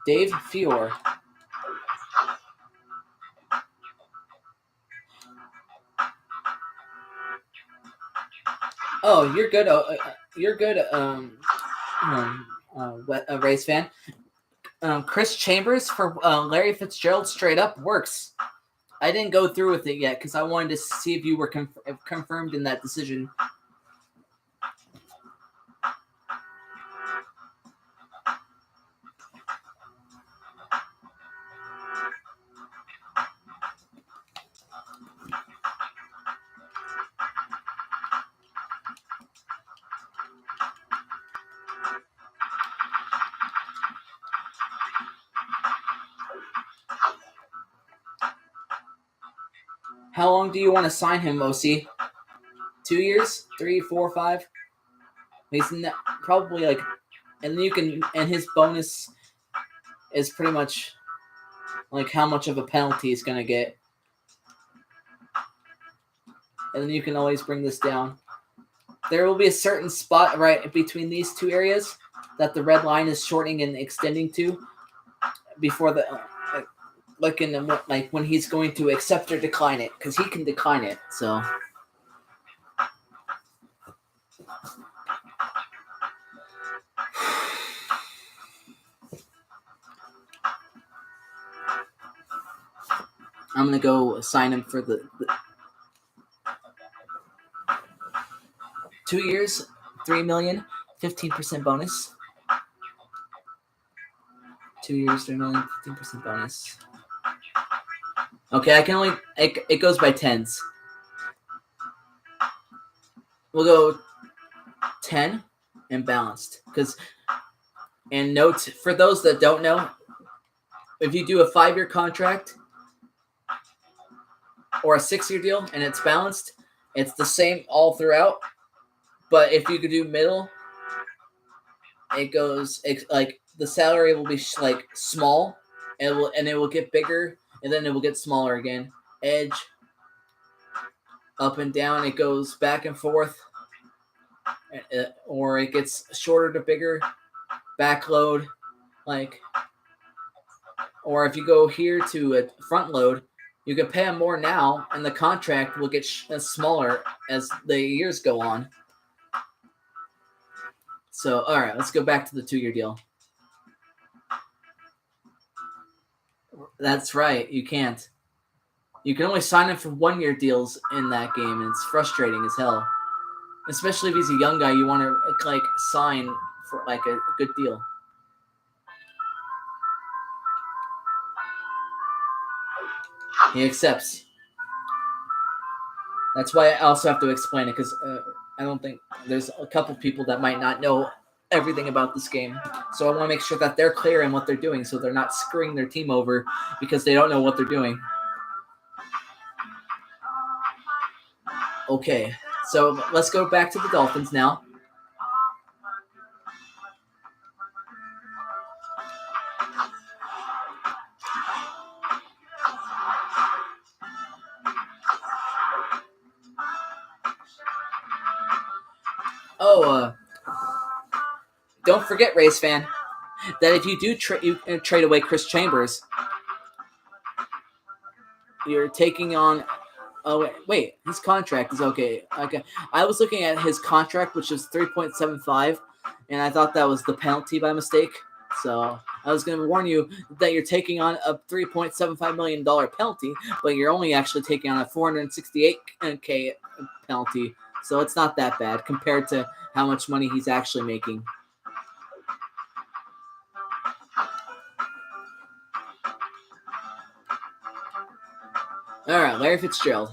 Dave Fior. Oh, you're good. You're good. Rays fan. Chris Chambers for Larry Fitzgerald straight up works. I didn't go through with it yet because I wanted to see if you were confirmed in that decision. How long do you want to sign him, OC? 2 years? 3, 4, 5? He's probably like, and you can, and his bonus is pretty much like how much of a penalty he's gonna get, and then you can always bring this down. There will be a certain spot right between these two areas that the red line is shortening and extending to before the. Like when he's going to accept or decline it, because he can decline it. So I'm gonna go sign him for the 2 years, $3 million, 15% bonus. 2 years, $3 million, 15% bonus. Okay, I can only it goes by tens. We'll go 10 and balanced and note for those that don't know, if you do a 5-year contract or a 6-year deal and it's balanced, it's the same all throughout. But if you could do middle, like the salary will be like small, and it will get bigger, and then it will get smaller again. Edge, up and down, it goes back and forth, or it gets shorter to bigger. Backload, like, or if you go here to a front load, you can pay them more now, and the contract will get smaller as the years go on. So, all right, let's go back to the 2-year deal. That's right, you can't. You can only sign him for 1-year deals in that game, and it's frustrating as hell. Especially if he's a young guy, you want to like sign for like a good deal. He accepts. That's why I also have to explain it, because I don't think there's a couple people that might not know everything about this game. So I want to make sure that they're clear in what they're doing, so they're not screwing their team over because they don't know what they're doing. Okay, so let's go back to the Dolphins now. Don't forget, Rays fan, that if you do trade away Chris Chambers, you're taking on. Oh wait, his contract is okay. Okay, I was looking at his contract, which is 3.75, and I thought that was the penalty by mistake. So I was going to warn you that you're taking on a $3.75 million penalty, but you're only actually taking on a $468K penalty. So it's not that bad compared to how much money he's actually making. All right, Larry Fitzgerald.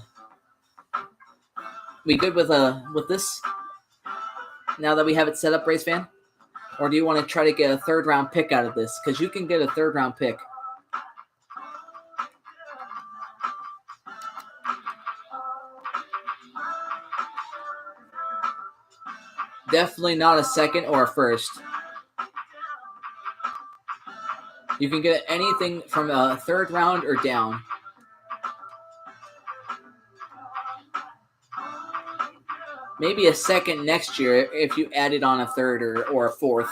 We good with this? Now that we have it set up, Rays fan, or do you want to try to get a third round pick out of this? Because you can get a third round pick. Definitely not a second or a first. You can get anything from a third round or down. Maybe a second next year if you added on a third or a fourth.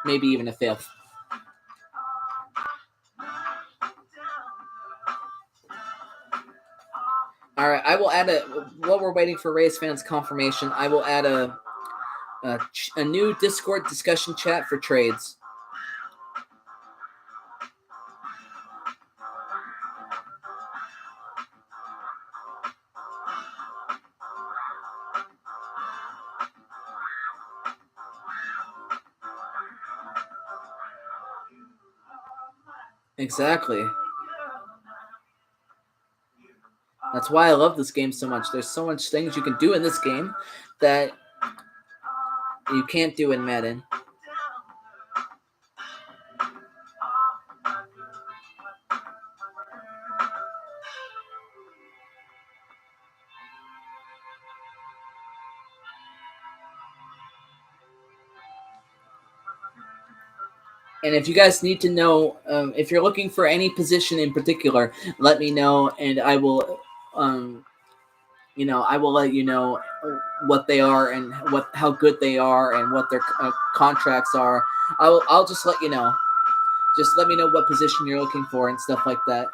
Maybe even a fifth. All right, I will add while we're waiting for Rays fans confirmation, I will add a new Discord discussion chat for trades. Exactly. That's why I love this game so much. There's so much things you can do in this game that you can't do in Madden. And if you guys need to know, if you're looking for any position in particular, let me know, and I will, I will let you know what they are and how good they are and what their contracts are. I'll just let you know. Just let me know what position you're looking for and stuff like that.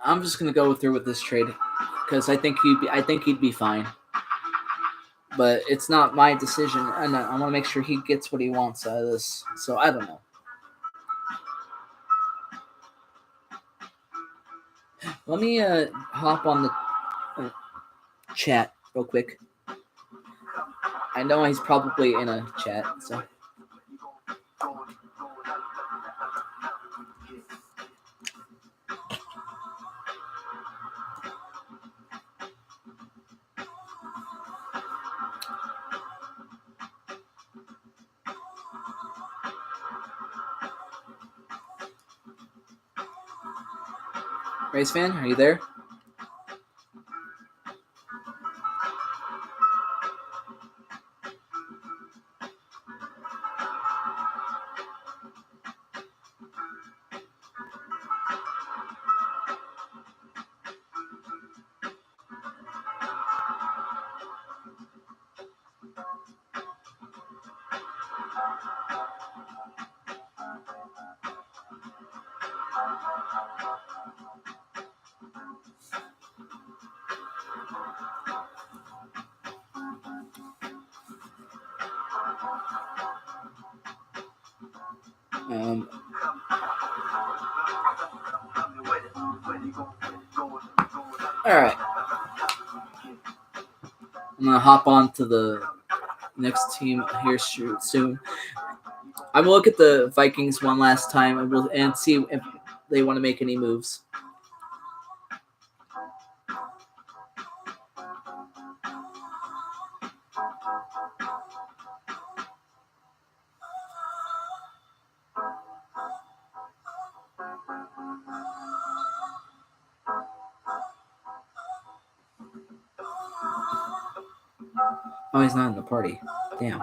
I'm just gonna go through with this trade because I think he'd be fine. But it's not my decision, and I want to make sure he gets what he wants out of this. So I don't know. Let me hop on the chat real quick. I know he's probably in a chat, so. Race fan, are you there? All right. I'm gonna hop on to the next team here soon. I will look at the Vikings one last time and see if they want to make any moves. Oh, he's not in the party. Damn.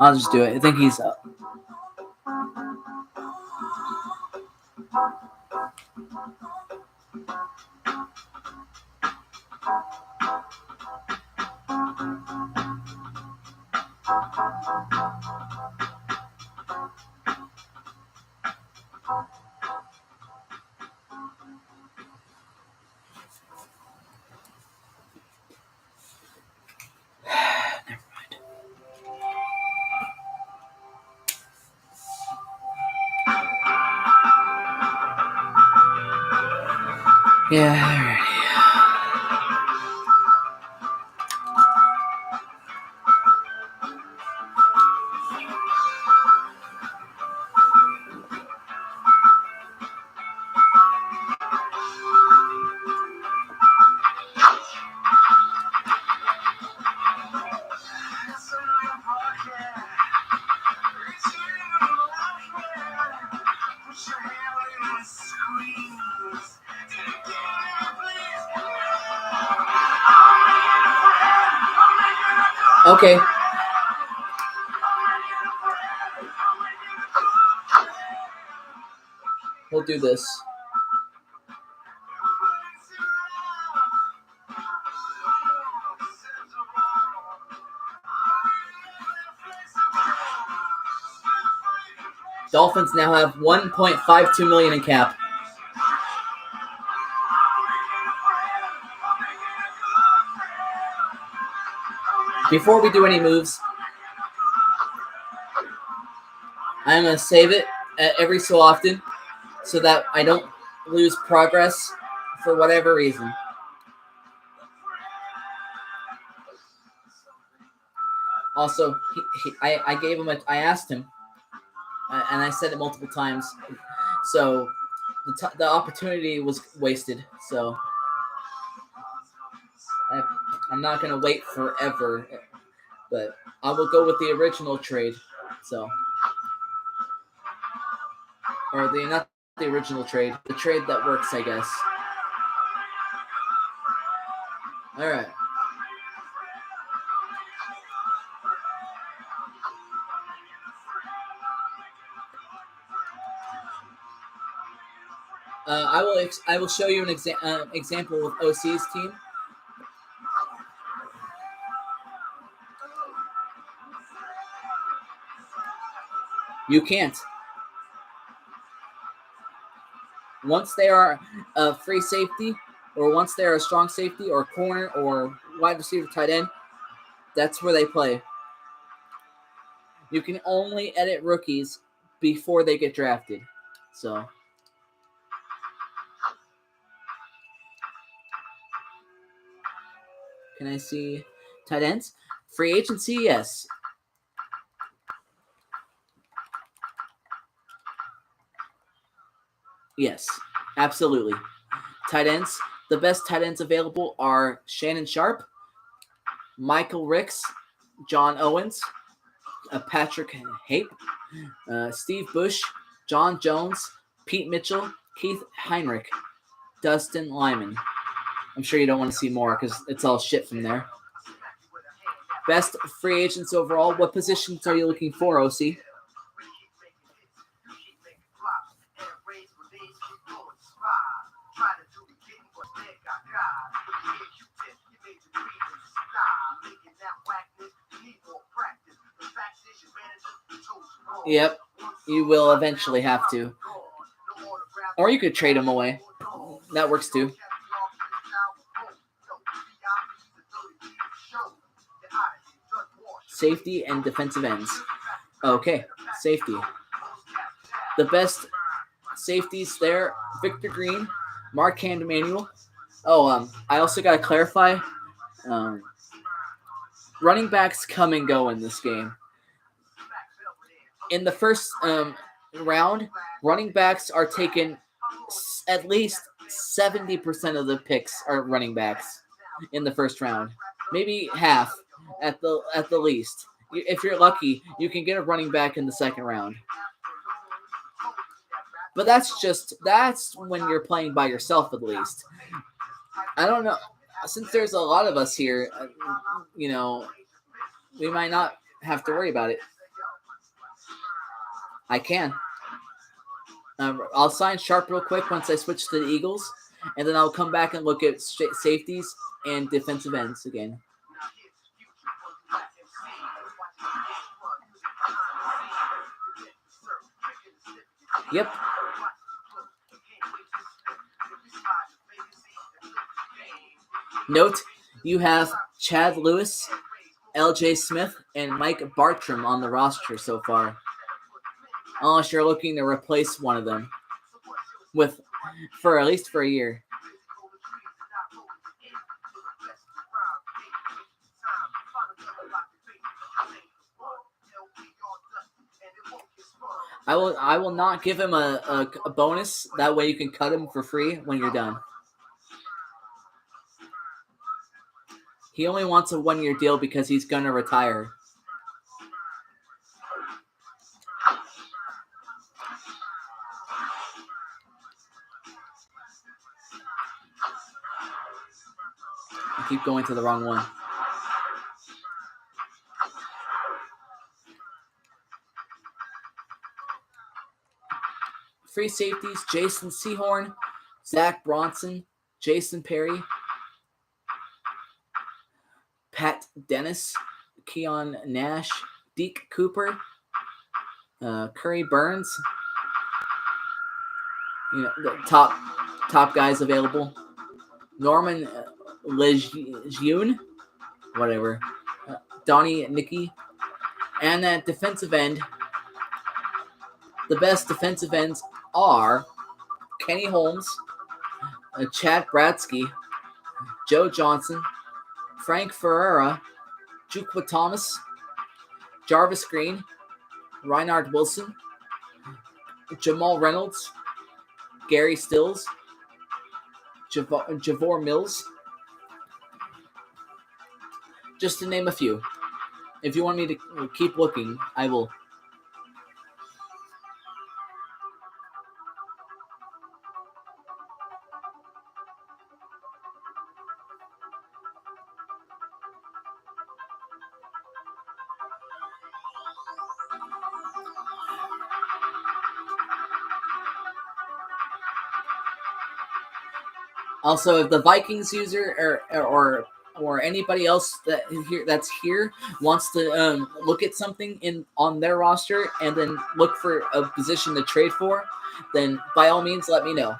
I'll just do it. I think he's up. Yeah, okay. We'll do this. Dolphins now have $1.52 million in cap. Before we do any moves, I'm going to save it every so often so that I don't lose progress for whatever reason. Also, I gave him I asked him, and I said it multiple times, so the opportunity was wasted. So I'm not going to wait forever, but I will go with the original trade. So, or not the original trade, the trade that works, I guess. All right. I will show you an example with OC's team. You can't. Once they are a free safety, or once they're a strong safety, or corner, or wide receiver, tight end, that's where they play. You can only edit rookies before they get drafted. So. Can I see tight ends? Free agency, yes. Yes, absolutely. Tight ends. The best tight ends available are Shannon Sharp, Michael Ricks, John Owens, Patrick Hape, Steve Bush, John Jones, Pete Mitchell, Keith Heinrich, Dustin Lyman. I'm sure you don't want to see more because it's all shit from there. Best free agents overall. What positions are you looking for, OC? Yep, you will eventually have to. Or you could trade him away. That works too. Safety and defensive ends. Okay, safety. The best safeties there, Victor Green, Marquand Emanuel. Oh, I also got to clarify, running backs come and go in this game. In the first round, running backs are taken at least 70% of the picks are running backs in the first round. Maybe half at the least. If you're lucky, you can get a running back in the second round. But that's when you're playing by yourself, at least. I don't know. Since there's a lot of us here, we might not have to worry about it. I can. I'll sign Sharp real quick once I switch to the Eagles, and then I'll come back and look at safeties and defensive ends again. Yep. Note, you have Chad Lewis, LJ Smith, and Mike Bartram on the roster so far. Unless you're looking to replace one of them for at least for a year. I will not give him a bonus. That way you can cut him for free when you're done. He only wants a 1-year deal because he's going to retire. I keep going to the wrong one. Free safeties, Jason Sehorn, Zach Bronson, Jason Perry, Pat Dennis, Keon Nash, Deke Cooper, Curry Burns. The top guys available. Norman Lejeune, whatever. Donnie Nicky. And at defensive end, the best defensive ends are Kenny Holmes, Chad Bradsky, Joe Johnson, Frank Ferreira, Jukwa Thomas, Jarvis Green, Reinhard Wilson, Jamal Reynolds, Gary Stills, Javor Mills, just to name a few. If you want me to keep looking, I will. Also, if the Vikings user or anybody else that's here wants to look at something on their roster and then look for a position to trade for, then by all means let me know.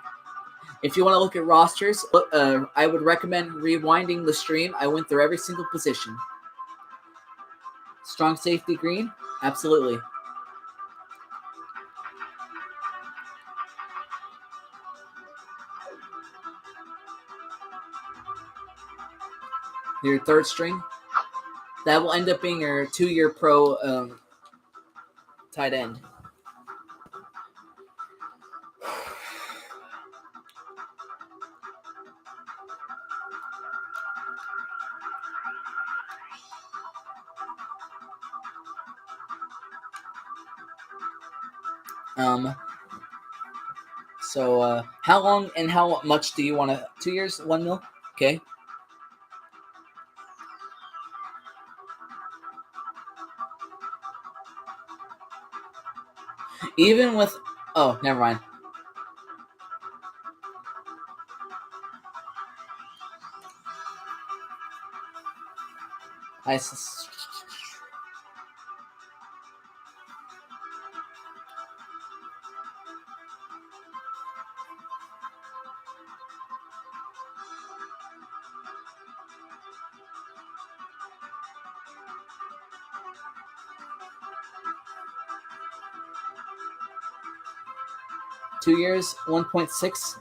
If you want to look at rosters, I would recommend rewinding the stream. I went through every single position. Strong safety green? Absolutely. Your third string? That will end up being your 2-year pro tight end. So how long and how much do you want to? 2 years, 1 mil? Okay. Even with, oh, never mind. Two years, 1.6.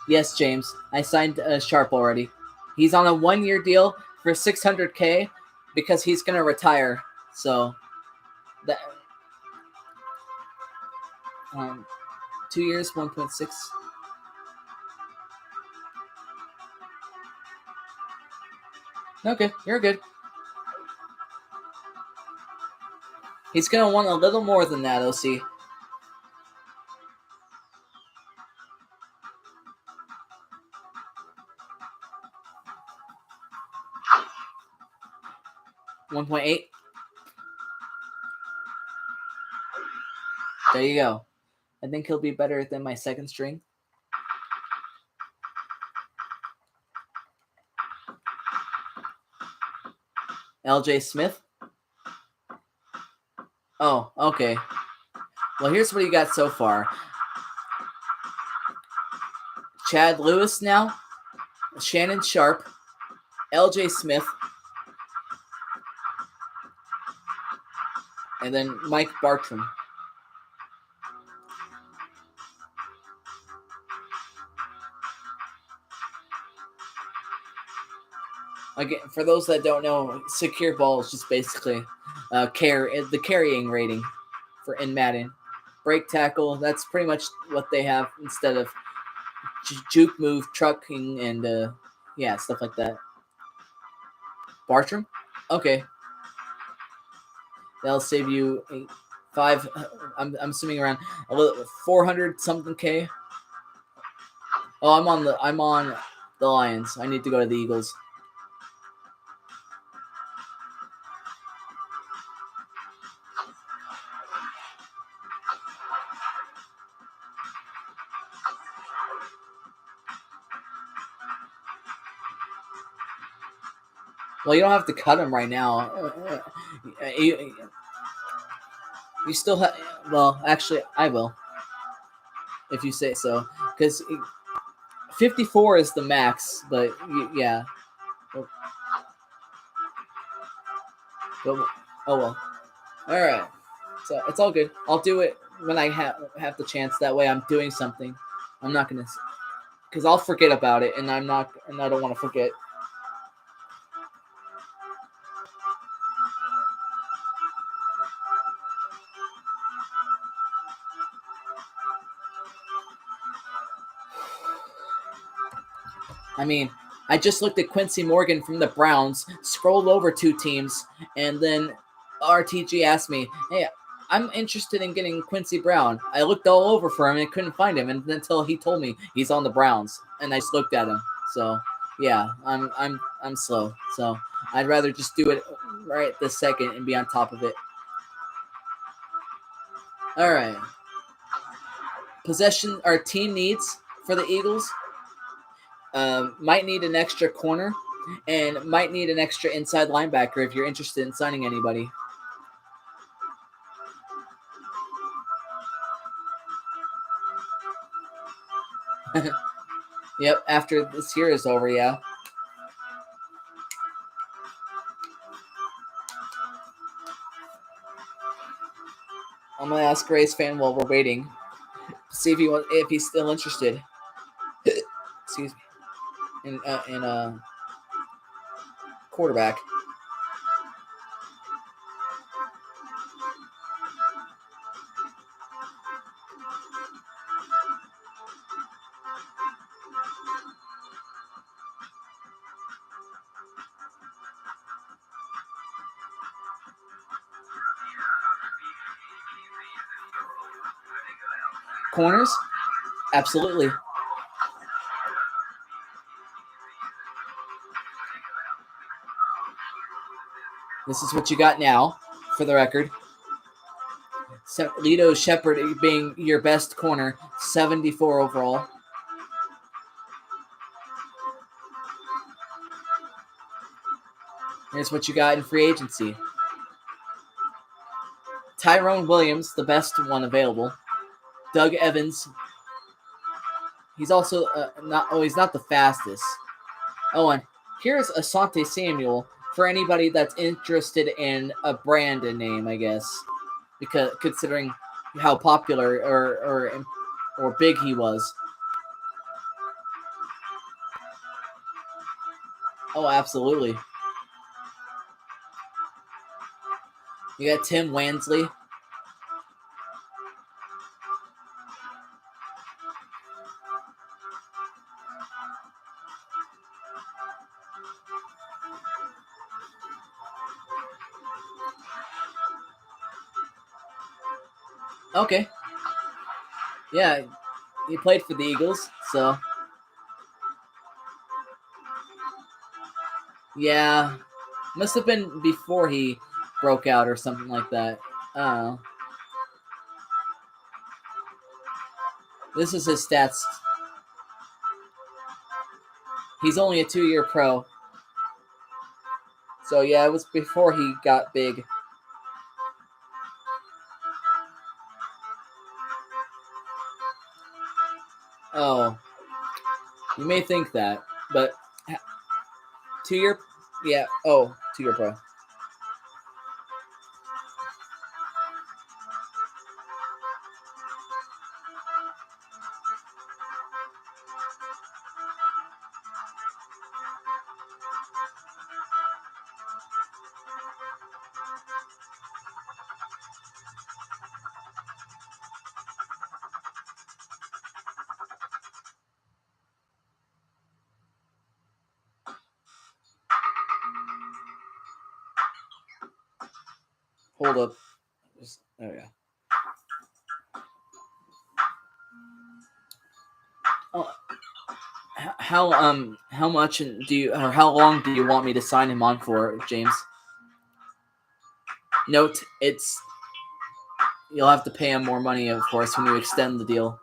Yes, James. I signed Sharp already. He's on a 1-year deal for $600K because he's gonna retire. So that 2 years, 1.6. Okay, you're good. He's gonna want a little more than that, OC. $1.8. There you go. I think he'll be better than my second string. LJ Smith. Oh, okay. Well, here's what you got so far. Chad Lewis now, Shannon Sharp, LJ Smith, and then Mike Bartram. Again, for those that don't know, secure ball is just basically the carrying rating for in Madden. Break tackle, that's pretty much what they have instead of juke move, trucking, and yeah, stuff like that. Bartram? Okay. That'll save you five. I'm assuming around 400 something K. Oh, I'm on the Lions. I need to go to the Eagles. Well, you don't have to cut him right now. You still have. Well, actually, I will, if you say so, because 54 is the max. But yeah. Oh well. All right. So it's all good. I'll do it when I have the chance. That way, I'm doing something. I'm not gonna, because I'll forget about it, and I don't want to forget. I mean, I just looked at Quincy Morgan from the Browns, scrolled over 2 teams, and then RTG asked me, "Hey, I'm interested in getting Quincy Brown." I looked all over for him and couldn't find him, and until he told me he's on the Browns, and I just looked at him. So yeah, I'm slow. So I'd rather just do it right this second and be on top of it. All right. Possession our team needs for the Eagles. Might need an extra corner and might need an extra inside linebacker if you're interested in signing anybody. Yep, after this year is over, yeah. I'm gonna ask Ray's fan while we're waiting, see if he's still interested. Excuse me. In quarterback. Corners? Absolutely. This is what you got now, for the record. Lito Shepard being your best corner, 74 overall. Here's what you got in free agency. Tyrone Williams, the best one available. Doug Evans. He's also he's not the fastest. Oh, and here's Asante Samuel for anybody that's interested in a brand name, I guess, because considering how popular or big he was. Oh, absolutely. You got Tim Wansley. Okay. Yeah, he played for the Eagles, so. Yeah, must have been before he broke out or something like that. This is his stats. He's only a 2-year pro. So, yeah, it was before he got big. Oh. You may think that, but 2-year, yeah. Oh, 2-year pro. Hold up. Oh yeah. Oh, how much do you, or how long do you want me to sign him on for, James? Note, you'll have to pay him more money, of course, when you extend the deal.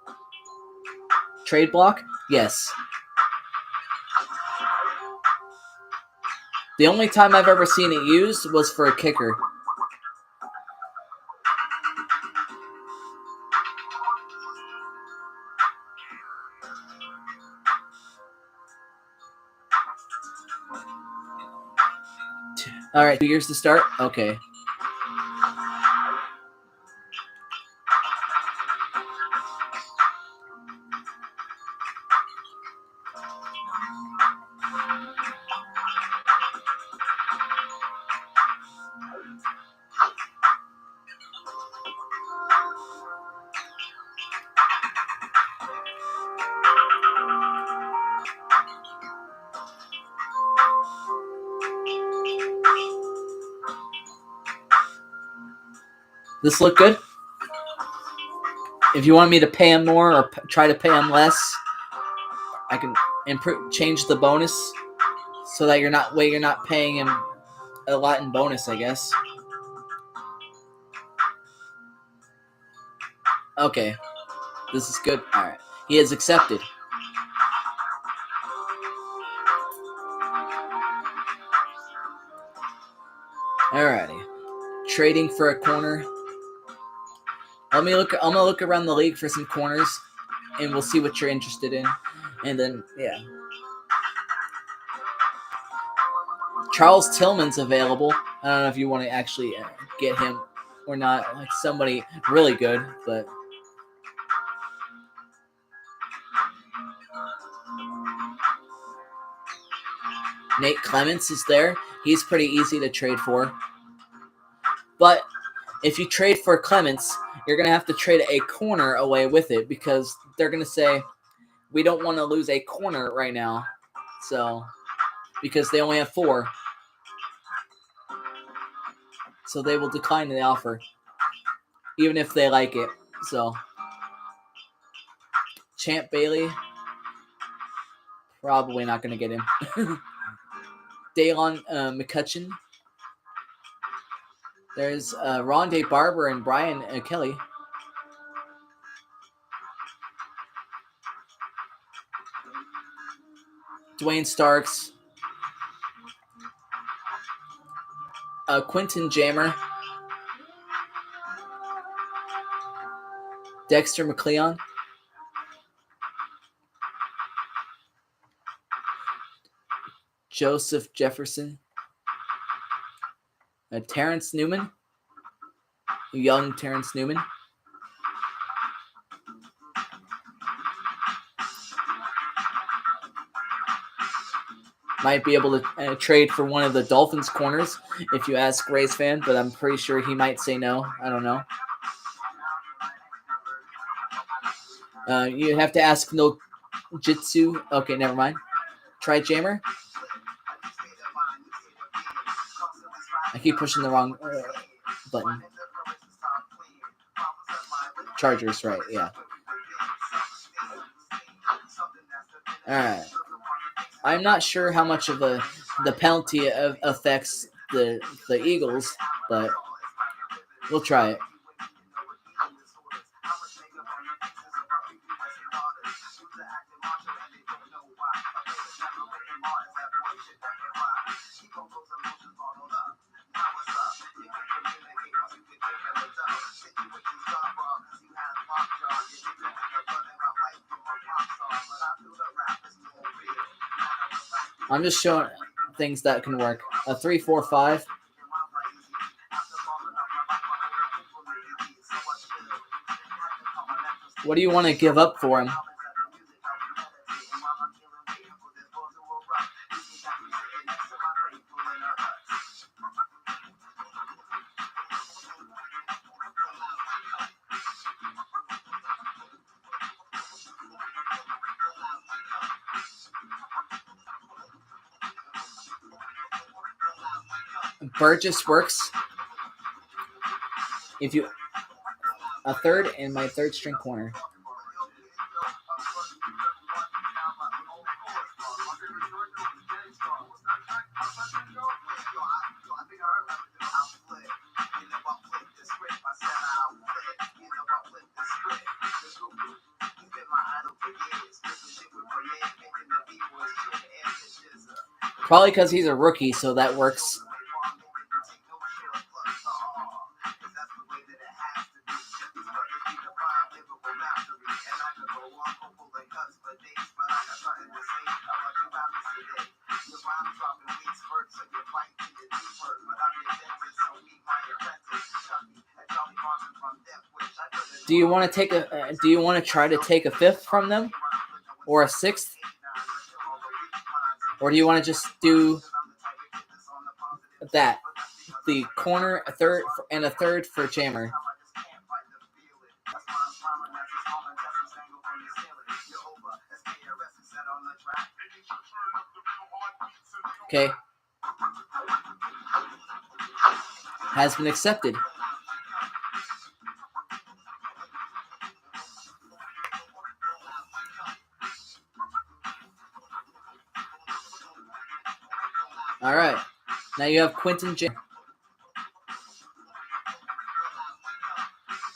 Trade block? Yes. The only time I've ever seen it used was for a kicker. All right, 2 years to start? Okay. This look good? If you want me to pay him more or try to pay him less, I can change the bonus so that you're not paying him a lot in bonus, I guess. Okay. This is good. All right. He has accepted. Alrighty. Trading for a corner. I'm gonna look around the league for some corners, and we'll see what you're interested in. And then, yeah. Charles Tillman's available. I don't know if you want to actually get him or not. Like somebody really good, but Nate Clements is there. He's pretty easy to trade for. But if you trade for Clements, you're going to have to trade a corner away with it because they're going to say, we don't want to lose a corner right now. So, because they only have 4. So they will decline the offer, even if they like it. So, Champ Bailey, probably not going to get him. Daylon McCutcheon. There's Rondé Barber and Brian Kelly. Dwayne Starks. Quentin Jammer. Dexter McCleon. Joseph Jefferson. Terrence Newman. Young Terrence Newman. Might be able to trade for one of the Dolphins corners if you ask Ray's fan, but I'm pretty sure he might say no. I don't know. You have to ask No Jitsu. Okay, never mind. Try Jammer. I keep pushing the wrong button. Chargers, right? Yeah. All right. I'm not sure how much of the penalty affects the Eagles, but we'll try it. I'm just showing things that can work. A 3-4-5. What do you want to give up for him? Burgess works. If you a third in my third string corner. Probably because he's a rookie, so that works. Do you want to take a? Do you want to try to take a fifth from them, or a sixth, or do you want to just do that? The corner, a third, and a third for Jammer. Okay. Has been accepted. All right. Now you have Quentin Jammer.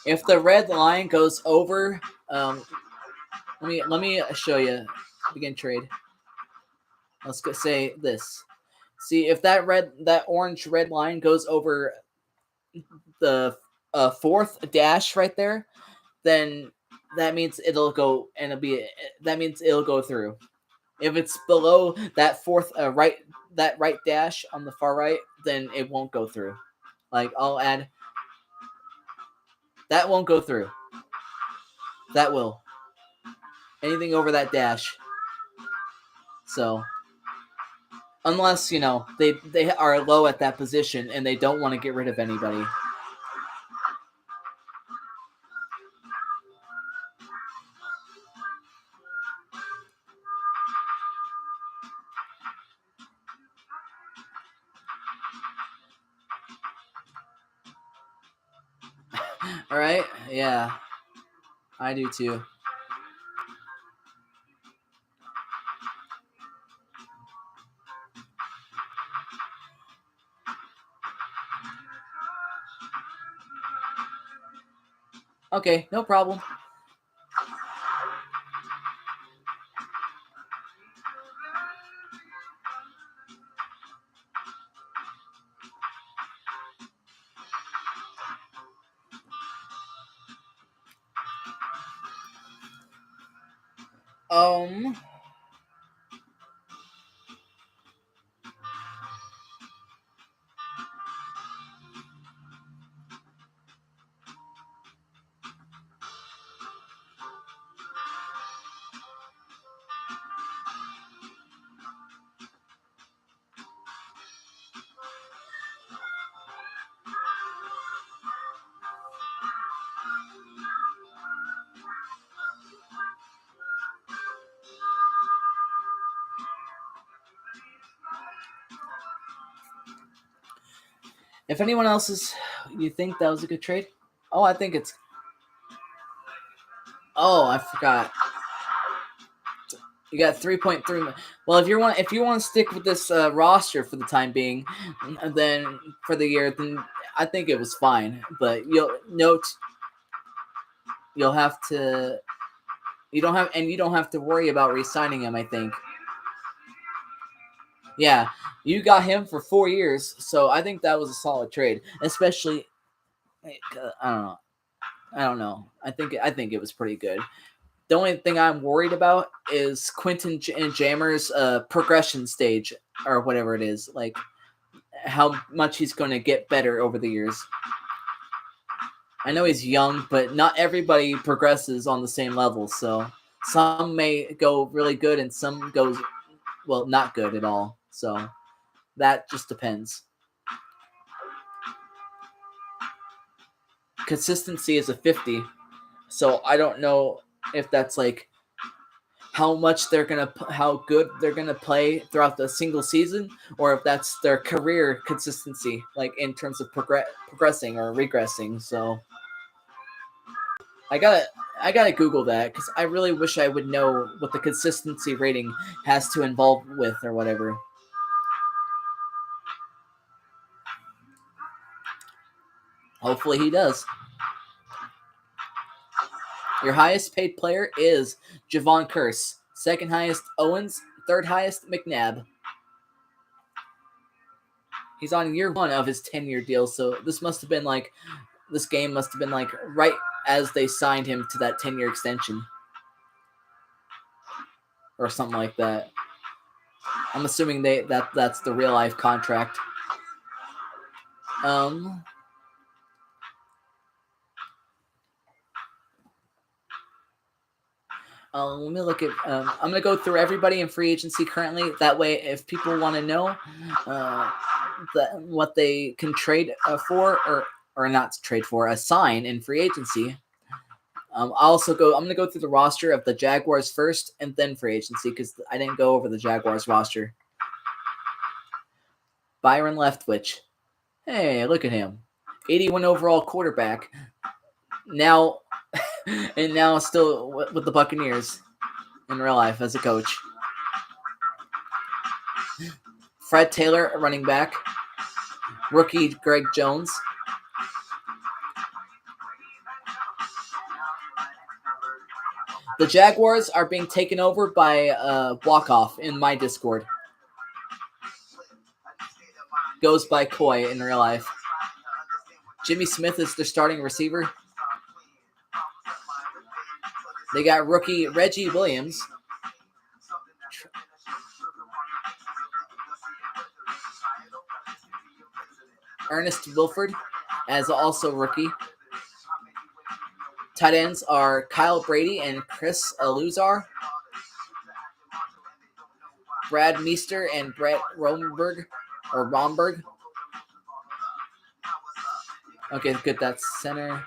If the red line goes over, let me show you. Begin trade. Let's go say this. See if that orange red line goes over the fourth dash right there, then that means it'll go and that means it'll go through. If it's below that fourth right dash on the far right, then it won't go through. Like I'll add that won't go through. That will. Anything over that dash. So unless, they are low at that position and they don't want to get rid of anybody. All right? Yeah. I do too. Okay, no problem. If anyone else you think that was a good trade? Oh, I think it's. Oh, I forgot. You got 3.3. Well, if you want to stick with this roster for the time being, then for the year, then I think it was fine. But you'll have to. You don't have to worry about re-signing him. I think. Yeah, you got him for 4 years, so I think that was a solid trade. Especially, I don't know. I think it was pretty good. The only thing I'm worried about is Quentin and Jammer's progression stage or whatever it is. Like how much he's going to get better over the years. I know he's young, but not everybody progresses on the same level. So some may go really good and some goes, well, not good at all. So that just depends. Consistency is a 50. So I don't know if that's like how good they're gonna play throughout the single season, or if that's their career consistency, like in terms of progressing or regressing. So I gotta Google that because I really wish I would know what the consistency rating has to involve with or whatever. Hopefully he does. Your highest paid player is Javon Curse. Second highest, Owens. Third highest, McNabb. He's on year 1 of his 10-year deal, so this game must have been like right as they signed him to that 10-year extension. Or something like that. I'm assuming that's the real life contract. Let me look at. I'm gonna go through everybody in free agency currently. That way, if people want to know what they can trade for or not trade for, assign in free agency. I'm gonna go through the roster of the Jaguars first, and then free agency because I didn't go over the Jaguars roster. Byron Leftwich. Hey, look at him. 81 overall quarterback. Now still with the Buccaneers in real life as a coach. Fred Taylor, running back. Rookie Greg Jones. The Jaguars are being taken over by Walkoff in my Discord. Goes by Coy in real life. Jimmy Smith is their starting receiver. They got rookie Reggie Williams. Ernest Wilford as also rookie. Tight ends are Kyle Brady and Chris Luzar. Brad Meester and Brett Romberg. Okay, good. That's center.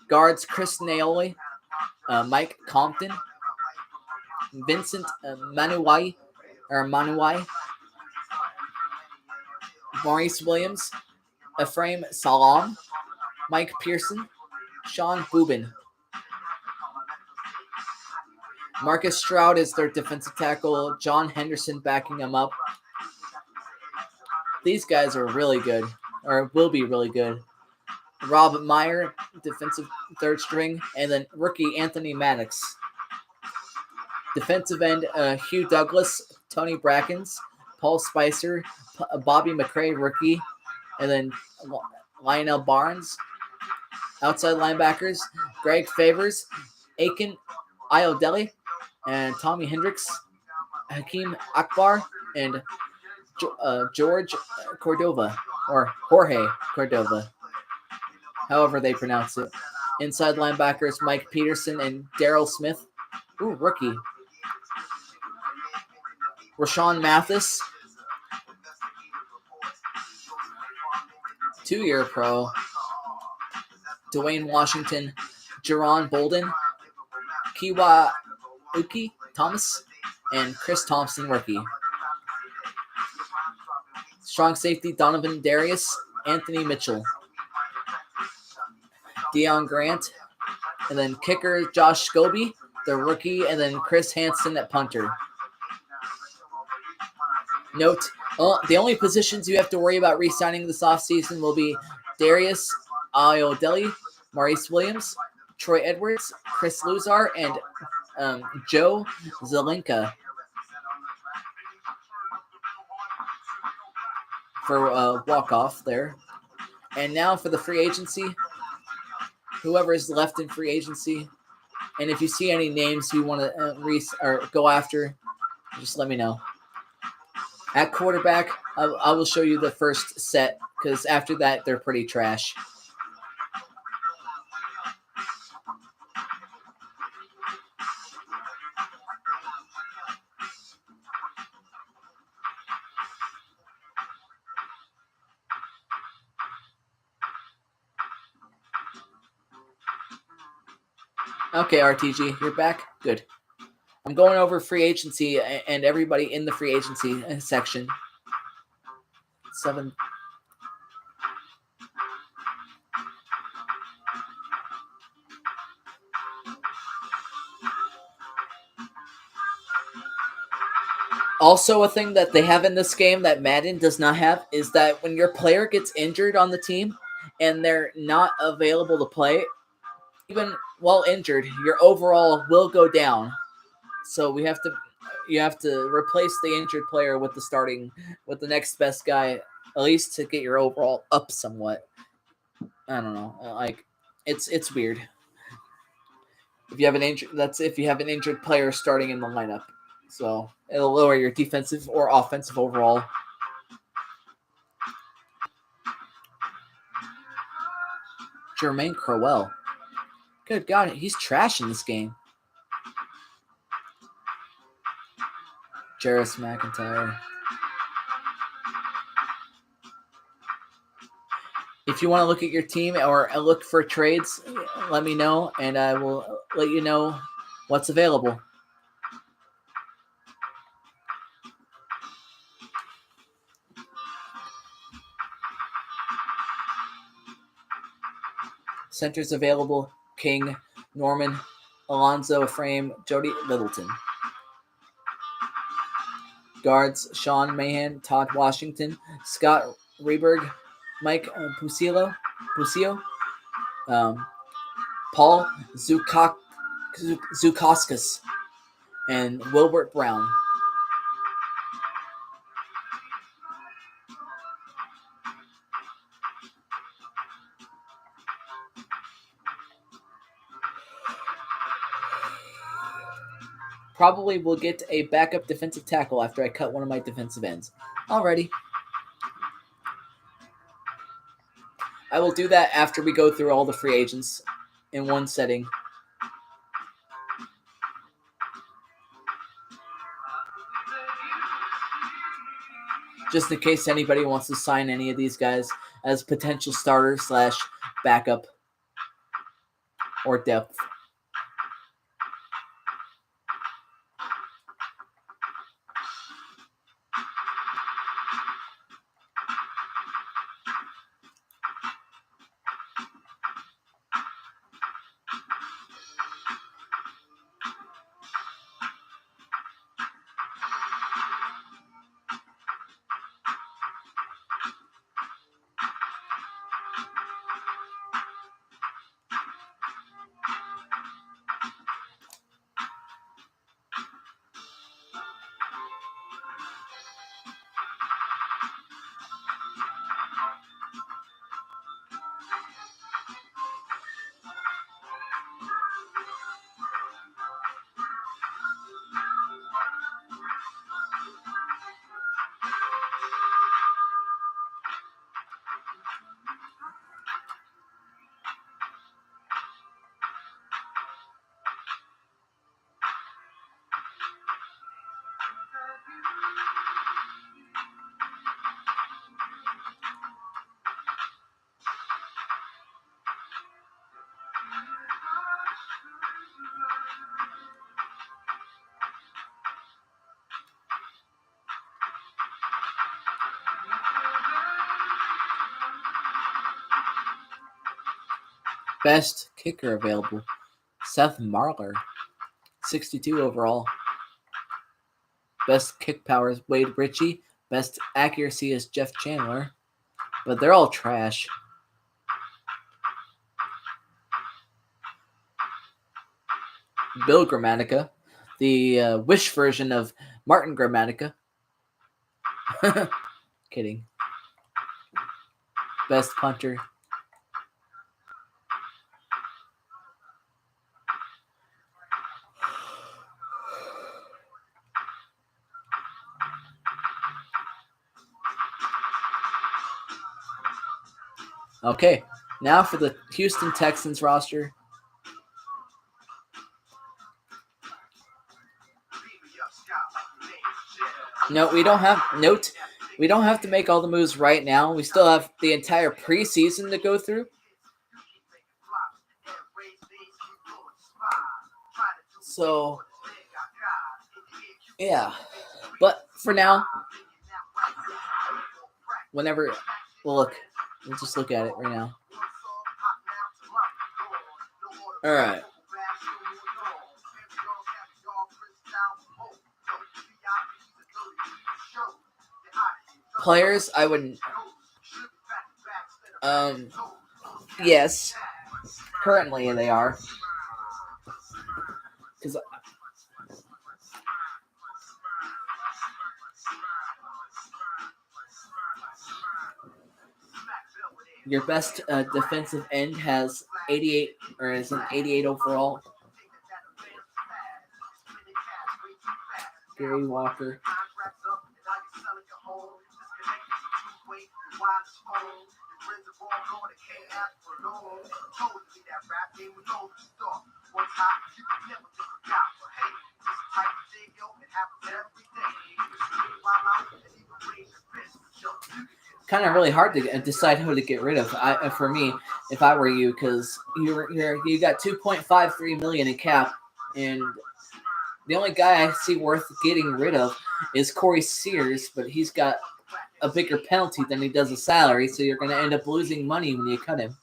Guards Chris Naoli, Mike Compton, Vincent Manuwai, Maurice Williams, Ephraim Salam, Mike Pearson, Sean Boobin. Marcus Stroud is their defensive tackle. John Henderson backing him up. These guys are really good, or will be really good. Rob Meyer, defensive third string, and then rookie Anthony Maddox. Defensive end Hugh Douglas, Tony Brackens, Paul Spicer, Bobby McCray, rookie, and then Lionel Barnes. Outside linebackers, Greg Favors, Aiken Iodeli, and Tommy Hendricks, Hakeem Akbar, and George Cordova, or Jorge Cordova, however they pronounce it. Inside linebackers, Mike Peterson and Daryl Smith. Ooh, rookie. Rashawn Mathis, 2-year pro. Dwayne Washington, Jerron Bolden, Kiwa Uki Thomas, and Chris Thompson, rookie. Strong safety, Donovan Darius, Anthony Mitchell. Deion Grant, and then kicker, Josh Scobie, the rookie, and then Chris Hansen at punter. Note, the only positions you have to worry about re-signing this offseason will be Darius Iodeli, Maurice Williams, Troy Edwards, Chris Luzar, and Joe Zelenka for walk-off there. And now for the free agency. Whoever is left in free agency. And if you see any names you want to or go after, just let me know. At quarterback, I will show you the first set because after that, they're pretty trash. Okay, RTG, you're back? Good. I'm going over free agency and everybody in the free agency section. 7. Also, a thing that they have in this game that Madden does not have is that when your player gets injured on the team and they're not available to play, even while injured, your overall will go down. So you have to replace the injured player with the next best guy, at least to get your overall up somewhat. I don't know, like it's weird. If you have an injured player starting in the lineup, so it'll lower your defensive or offensive overall. Jermaine Crowell, good God, he's trash in this game. Jarvis McIntyre. If you want to look at your team or look for trades, let me know, and I will let you know what's available. Centers available: King, Norman, Alonzo Frame, Jody Littleton. Guards: Sean Mahan, Todd Washington, Scott Reberg, Mike Pucillo, Paul Zukauskas, and Wilbert Brown. Probably will get a backup defensive tackle after I cut one of my defensive ends. Alrighty. I will do that after we go through all the free agents in one setting. Just in case anybody wants to sign any of these guys as potential starter / backup or depth. Best kicker available: Seth Marler, 62 overall. Best kick power is Wade Ritchie. Best accuracy is Jeff Chandler. But they're all trash. Bill Gramatica, the Wish version of Martin Gramatica. Kidding. Best punter. Okay, now for the Houston Texans roster. No, we don't have we don't have to make all the moves right now. We still have the entire preseason to go through. So, yeah. But for now, whenever we'll just look at it right now. All right. Players, I wouldn't. Yes. Currently, they are. Because your best defensive end has 88 or is an 88 overall. Gary Walker. Kind of really hard to decide who to get rid of. For me, if I were you, because you got 2.53 million in cap, and the only guy I see worth getting rid of is Corey Sears, but he's got a bigger penalty than he does a salary, so you're going to end up losing money when you cut him.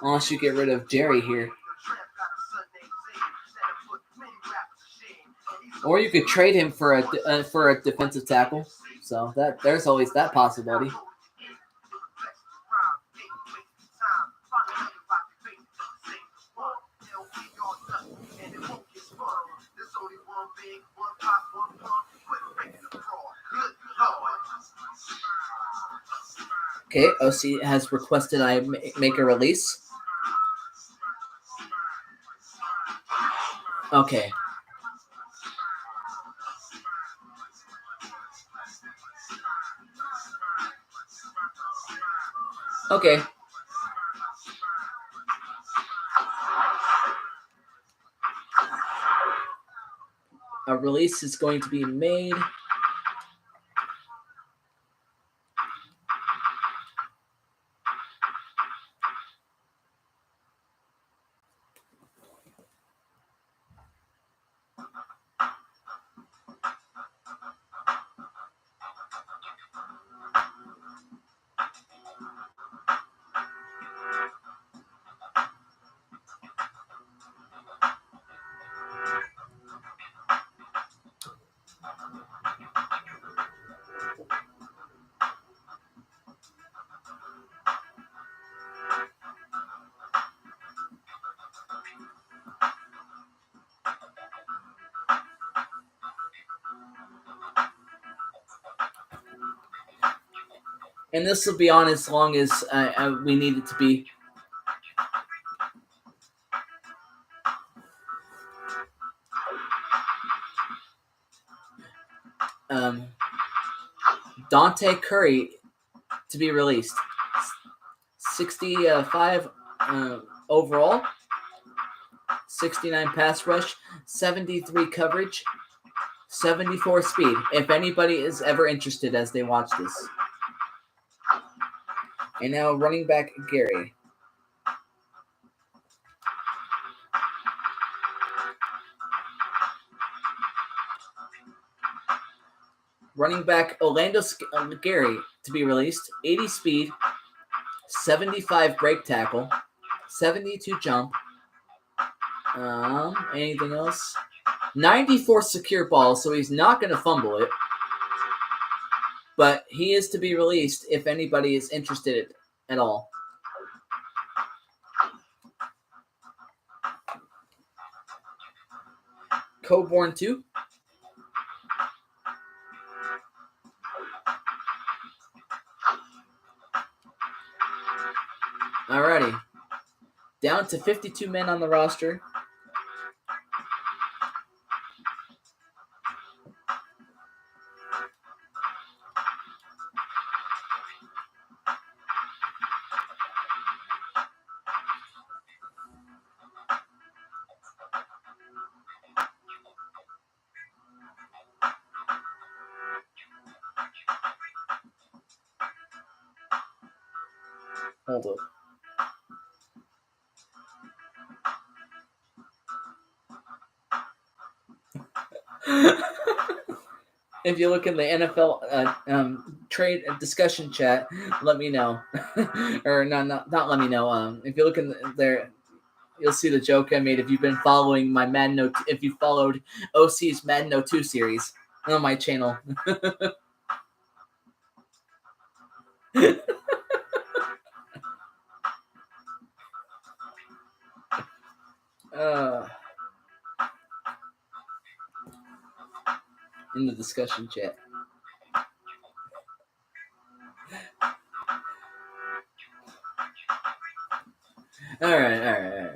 Unless you get rid of Jerry here. Or you could trade him for a defensive tackle. So there's always that possibility. Okay, OC has requested I make a release. Okay. Okay. A release is going to be made. And this will be on as long as we need it to be. Dante Curry to be released. 65 overall, 69 pass rush, 73 coverage, 74 speed. If anybody is ever interested as they watch this. And now running back Gary. Running back Orlando Gary to be released. 80 speed, 75 break tackle, 72 jump. Anything else? 94 secure ball, so he's not going to fumble it. But he is to be released if anybody is interested at all. Coburn 2. Alrighty. Down to 52 men on the roster. Hold up. If you look in the NFL trade discussion chat, let me know. Or not let me know. If you look in there, you'll see the joke I made. If you've been following my Madden, if you followed OC's Madden 02 series on my channel. In the discussion chat. All right.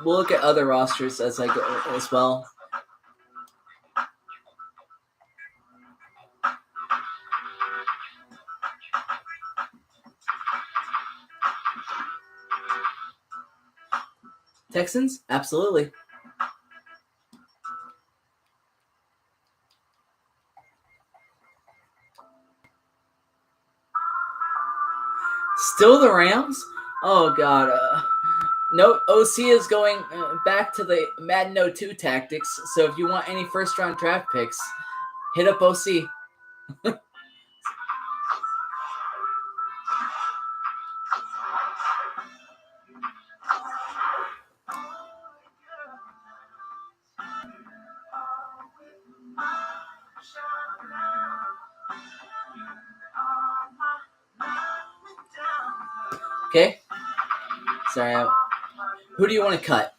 We'll look at other rosters as I go as well. Texans? Absolutely. Still the Rams? Oh, God. No, OC is going back to the Madden 02 tactics, so if you want any first-round draft picks, hit up OC. Okay? Sorry. Who do you want to cut?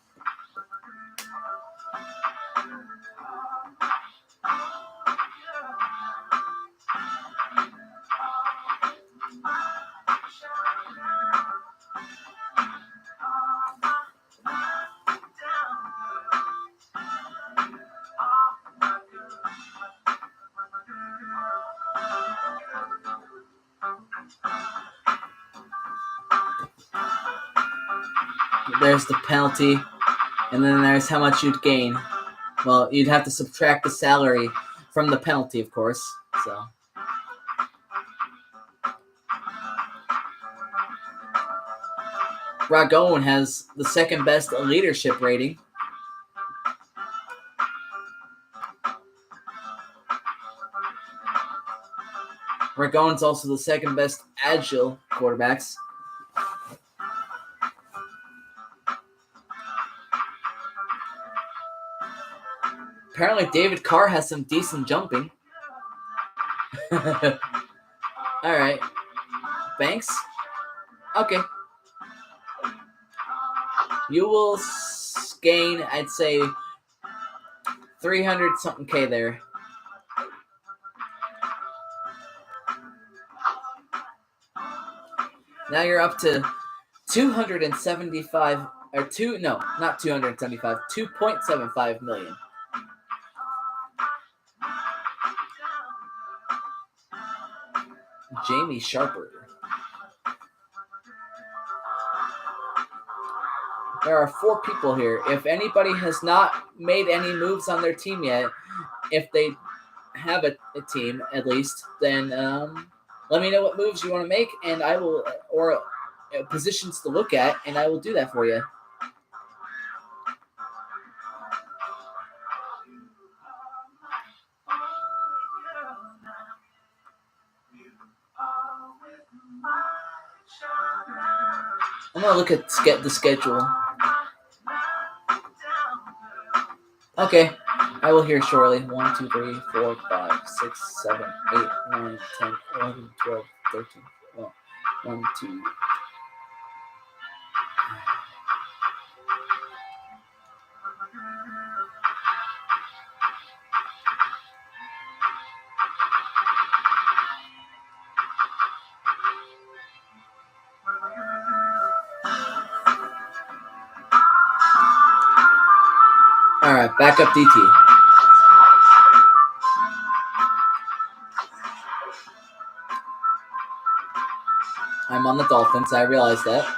There's the penalty, and then there's how much you'd gain. Well, you'd have to subtract the salary from the penalty, of course. So. Ragone has the second best leadership rating. Ragone's also the second best agile quarterbacks. Apparently, David Carr has some decent jumping. All right. Banks? Okay. You will gain, I'd say, 300 something K there. Now you're up to 275 or not 275, 2.75 million. Jamie Sharper. There are 4 people here. If anybody has not made any moves on their team yet, if they have a team at least, then let me know what moves you want to make, and I will, or positions to look at, and I will do that for you. I'm going to look at the schedule. Okay, I will hear shortly. 1, 2, 3, 4, 5, 6, 7, 8, 9, 10, 11, 12, 13. 1, 2. right, backup DT. I'm on the Dolphins. I realize that.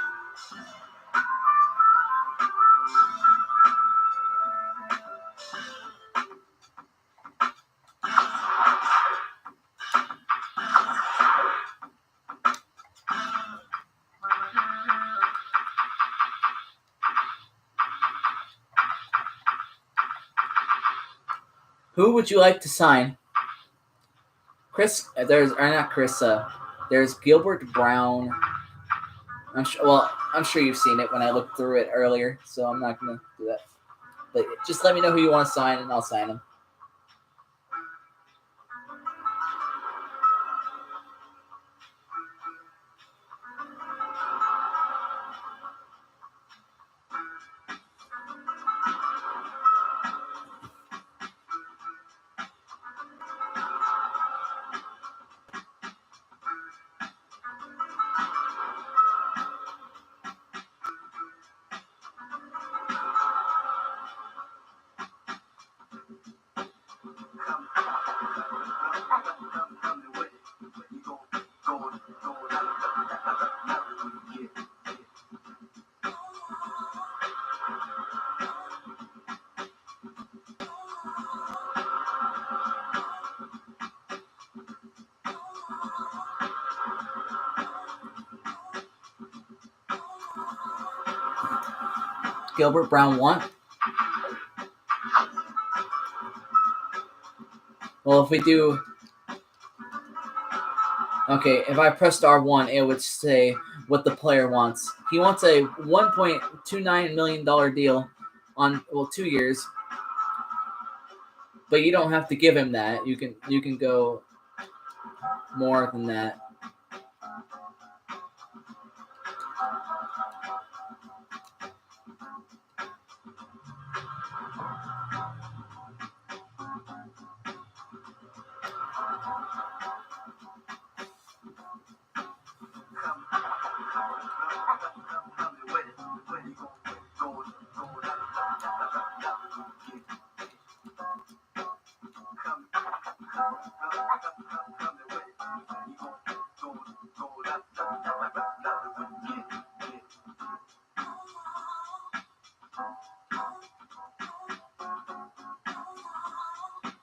Who would you like to sign? Chris, there's Gilbert Brown. I'm sure you've seen it when I looked through it earlier, so I'm not gonna do that. But just let me know who you want to sign, and I'll sign him. Gilbert Brown 1. Well, if we do... Okay, if I pressed R1, it would say what the player wants. He wants a $1.29 million deal on 2 years. But you don't have to give him that. You can go more than that.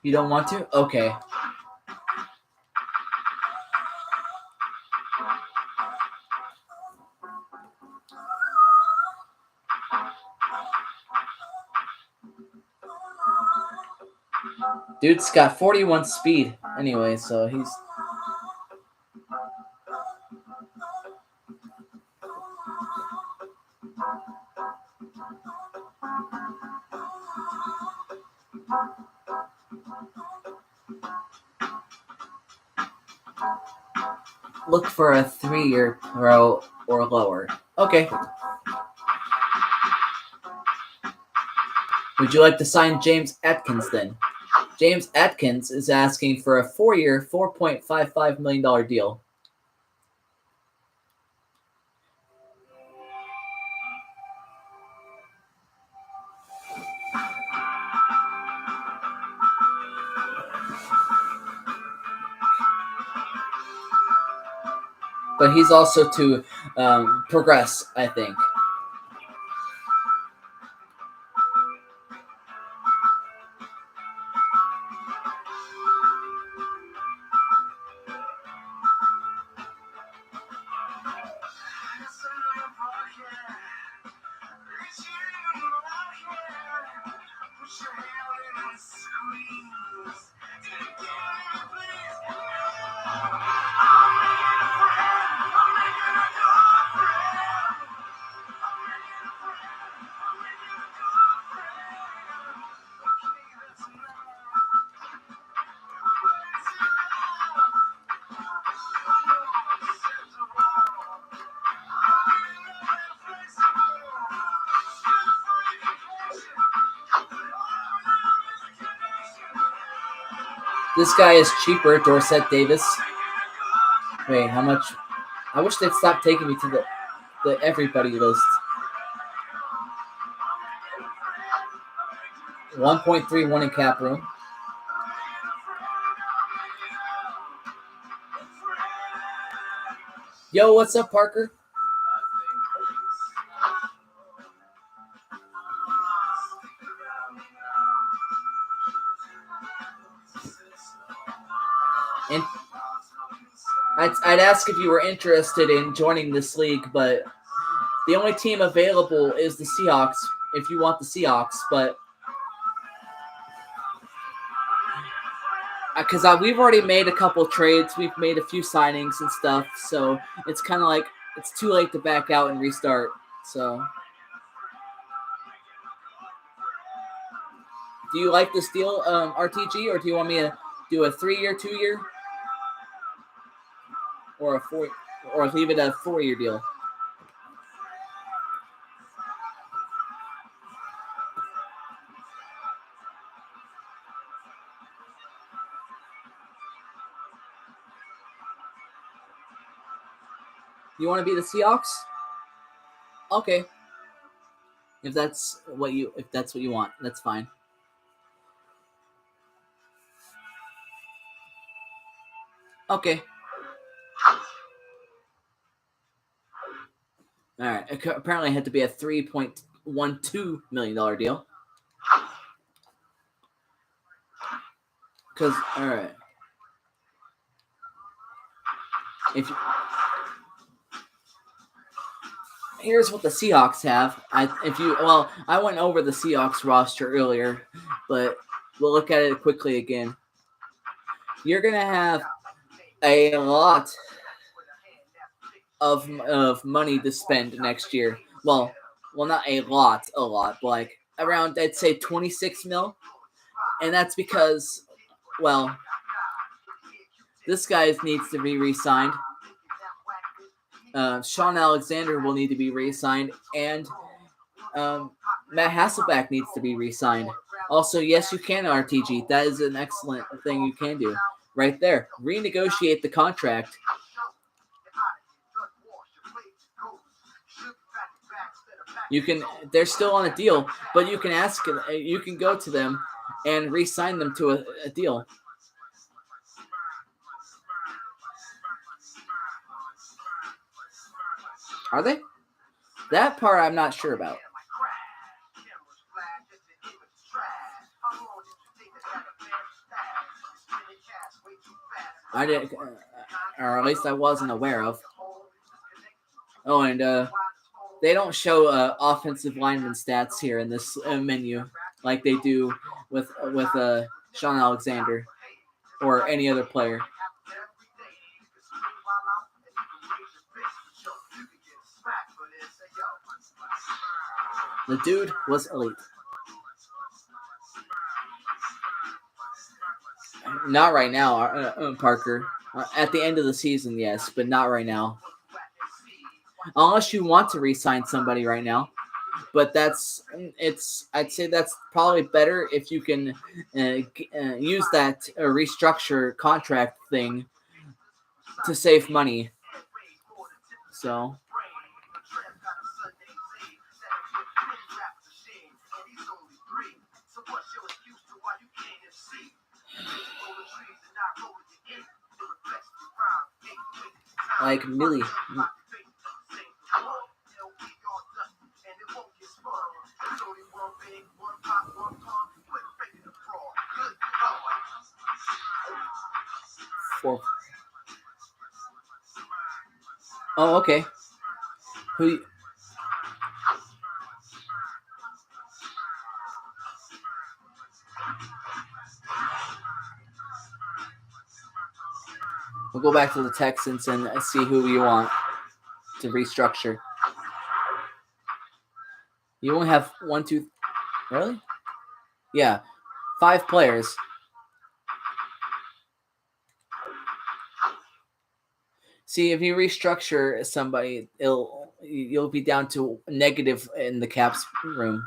You don't want to? Okay. Dude's got 41 speed anyway, so he's... Look for a 3-year pro or lower. Okay. Would you like to sign James Atkins then? James Atkins is asking for a 4-year, $4.55 million deal. But he's also to progress, I think. This guy is cheaper, Dorsett Davis. Wait, how much? I wish they'd stop taking me to the everybody list. 1.31 in cap room. Yo, what's up, Parker? And I'd ask if you were interested in joining this league, but the only team available is the Seahawks, if you want the Seahawks. But because we've already made a couple trades, we've made a few signings and stuff, so it's kind of like it's too late to back out and restart. So, do you like this deal, RTG, or do you want me to do a 3-year, 2-year, or a 4, or leave it a 4-year deal? You want to be the Seahawks? Okay. If that's what you want, that's fine. Okay. All right. Apparently, it had to be a $3.12 million deal. Because all right. Here's what the Seahawks have. I went over the Seahawks roster earlier, but we'll look at it quickly again. You're gonna have a lot of money to spend next year. Well, not a lot, but like around, I'd say 26 mil, and that's because, well, this guy needs to be re-signed. Sean Alexander will need to be re-signed, and Matt Hasselbeck needs to be re-signed. Also, yes, you can, RTG. That is an excellent thing you can do right there. Renegotiate the contract. You can. They're still on a deal, but you can ask. You can go to them and re-sign them to a deal. Are they? That part I'm not sure about. I didn't, or at least I wasn't aware of. Oh, and they don't show offensive lineman stats here in this menu like they do with Sean Alexander or any other player. The dude was elite. Not right now, Parker. At the end of the season, yes, but not right now. Unless you want to re-sign somebody right now. But I'd say that's probably better if you can use that restructure contract thing to save money. So. Like Millie. Four. Oh, okay. Who? We'll go back to the Texans and see who you want to restructure. You only have 1, 2, really? Yeah, 5 players. See, if you restructure somebody, you'll be down to negative in the caps room.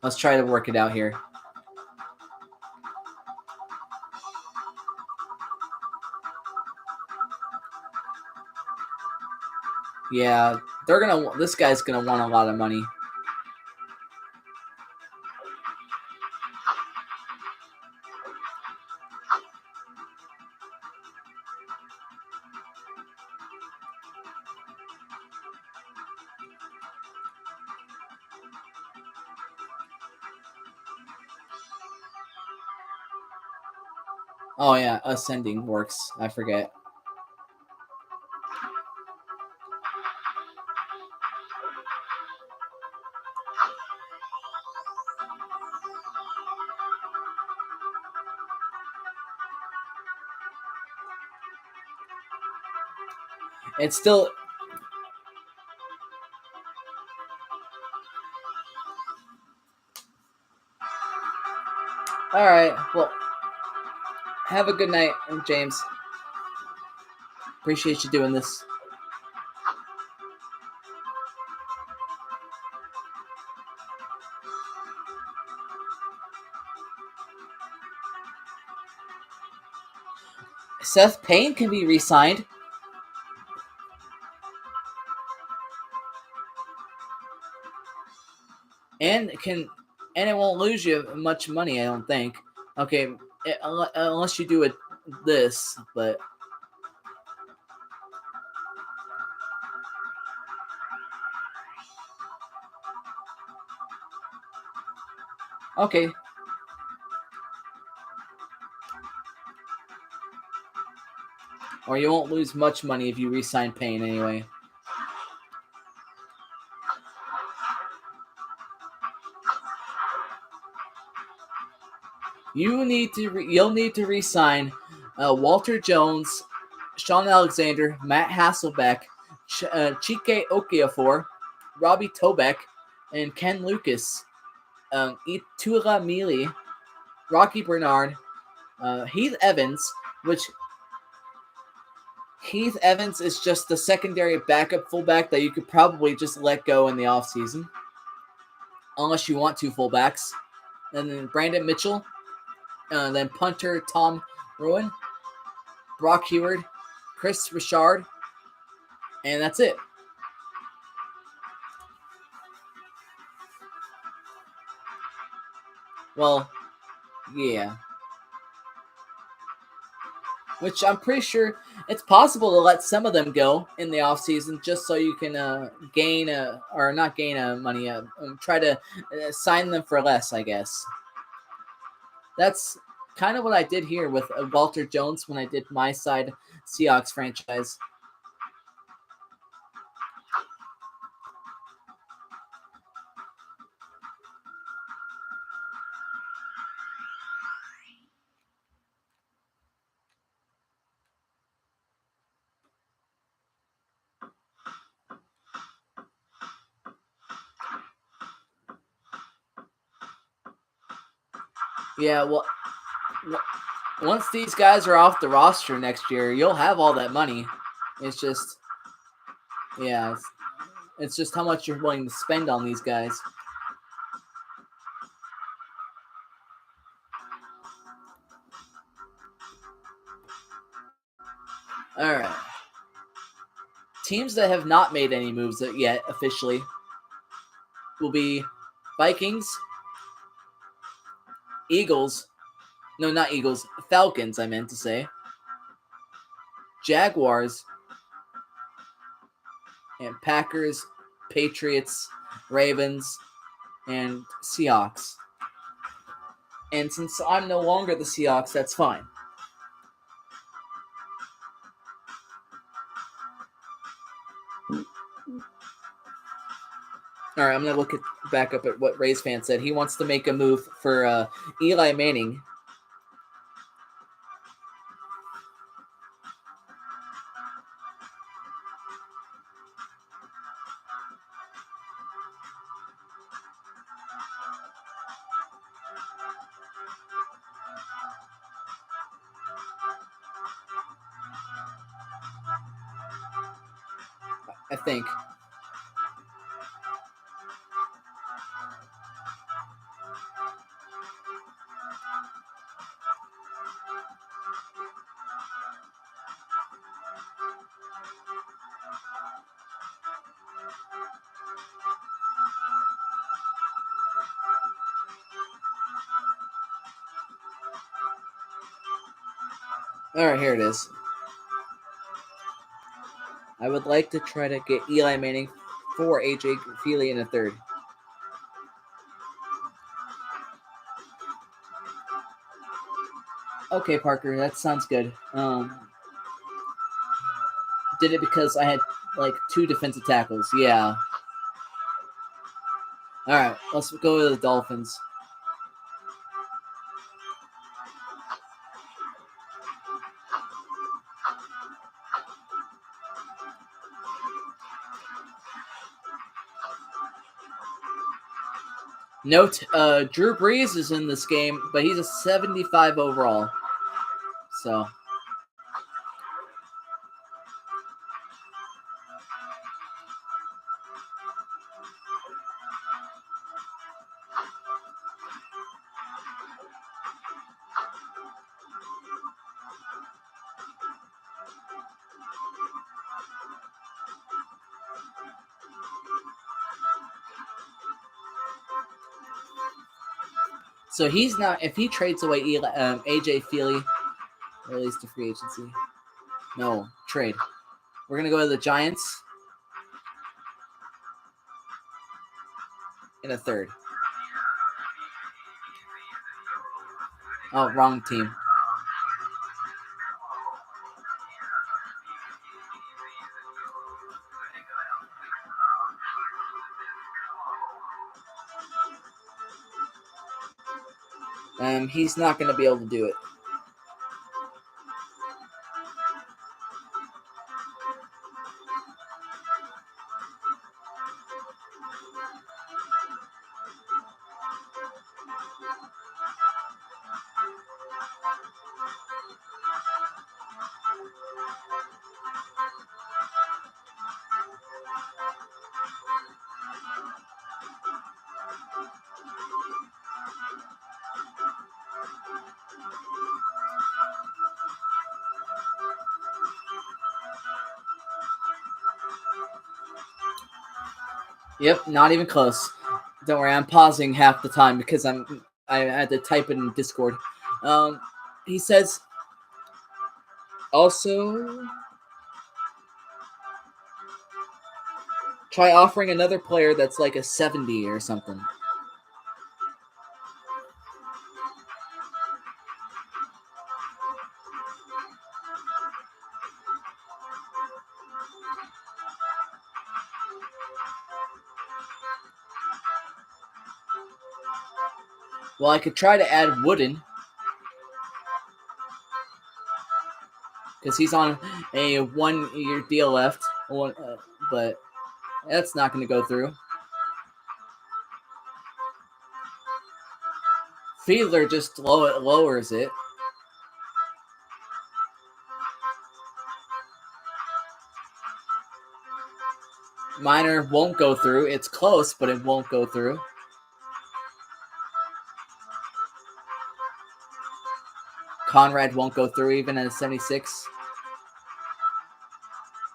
Let's try to work it out here. Yeah, this guy's gonna want a lot of money. Oh yeah, ascending works. I forget. It's still all right. Well, have a good night, James. Appreciate you doing this. Seth Payne can be re-signed. And it won't lose you much money, I don't think. Okay, unless you do this, but okay. Or you won't lose much money if you re-sign Payne anyway. You'll need to re-sign Walter Jones, Sean Alexander, Matt Hasselbeck, Chike Okorafor, Robbie Tobeck, and Ken Lucas, Itura Mealy, Rocky Bernard, Heath Evans, which Heath Evans is just the secondary backup fullback that you could probably just let go in the offseason. Unless you want two fullbacks. And then Brandon Mitchell. Then punter Tom Rowan. Brock Heward. Chris Richard. And that's it. Well, yeah. Which I'm pretty sure it's possible to let some of them go in the offseason just so you can gain or not gain money, try to sign them for less, I guess. That's kind of what I did here with Walter Jones when I did my side Seahawks franchise. Yeah, well, once these guys are off the roster next year, you'll have all that money. It's just, yeah, it's just how much you're willing to spend on these guys. All right. Teams that have not made any moves yet officially will be Vikings, Eagles. No, not Eagles. Falcons, I meant to say. Jaguars, and Packers, Patriots, Ravens, and Seahawks. And since I'm no longer the Seahawks, that's fine. All right, I'm gonna look back up at what Rays fan said. He wants to make a move for Eli Manning. I think. All right, here it is. I would like to try to get Eli Manning for AJ Feely in a third. Okay, Parker, that sounds good. Did it because I had like 2 defensive tackles. Yeah. All right, let's go to the Dolphins. Note, Drew Brees is in this game, but he's a 75 overall. So. So he's not. If he trades away AJ Feely, release to free agency. No trade. We're gonna go to the Giants in a third. Oh, wrong team. He's not gonna be able to do it. Yep, not even close. Don't worry, I'm pausing half the time because I had to type it in Discord. He says also try offering another player that's like a 70 or something. Well, I could try to add Wooden because he's on a 1-year deal left, but that's not going to go through. Fiedler just lowers it. Minor won't go through. It's close, but it won't go through. Conrad won't go through even at a 76.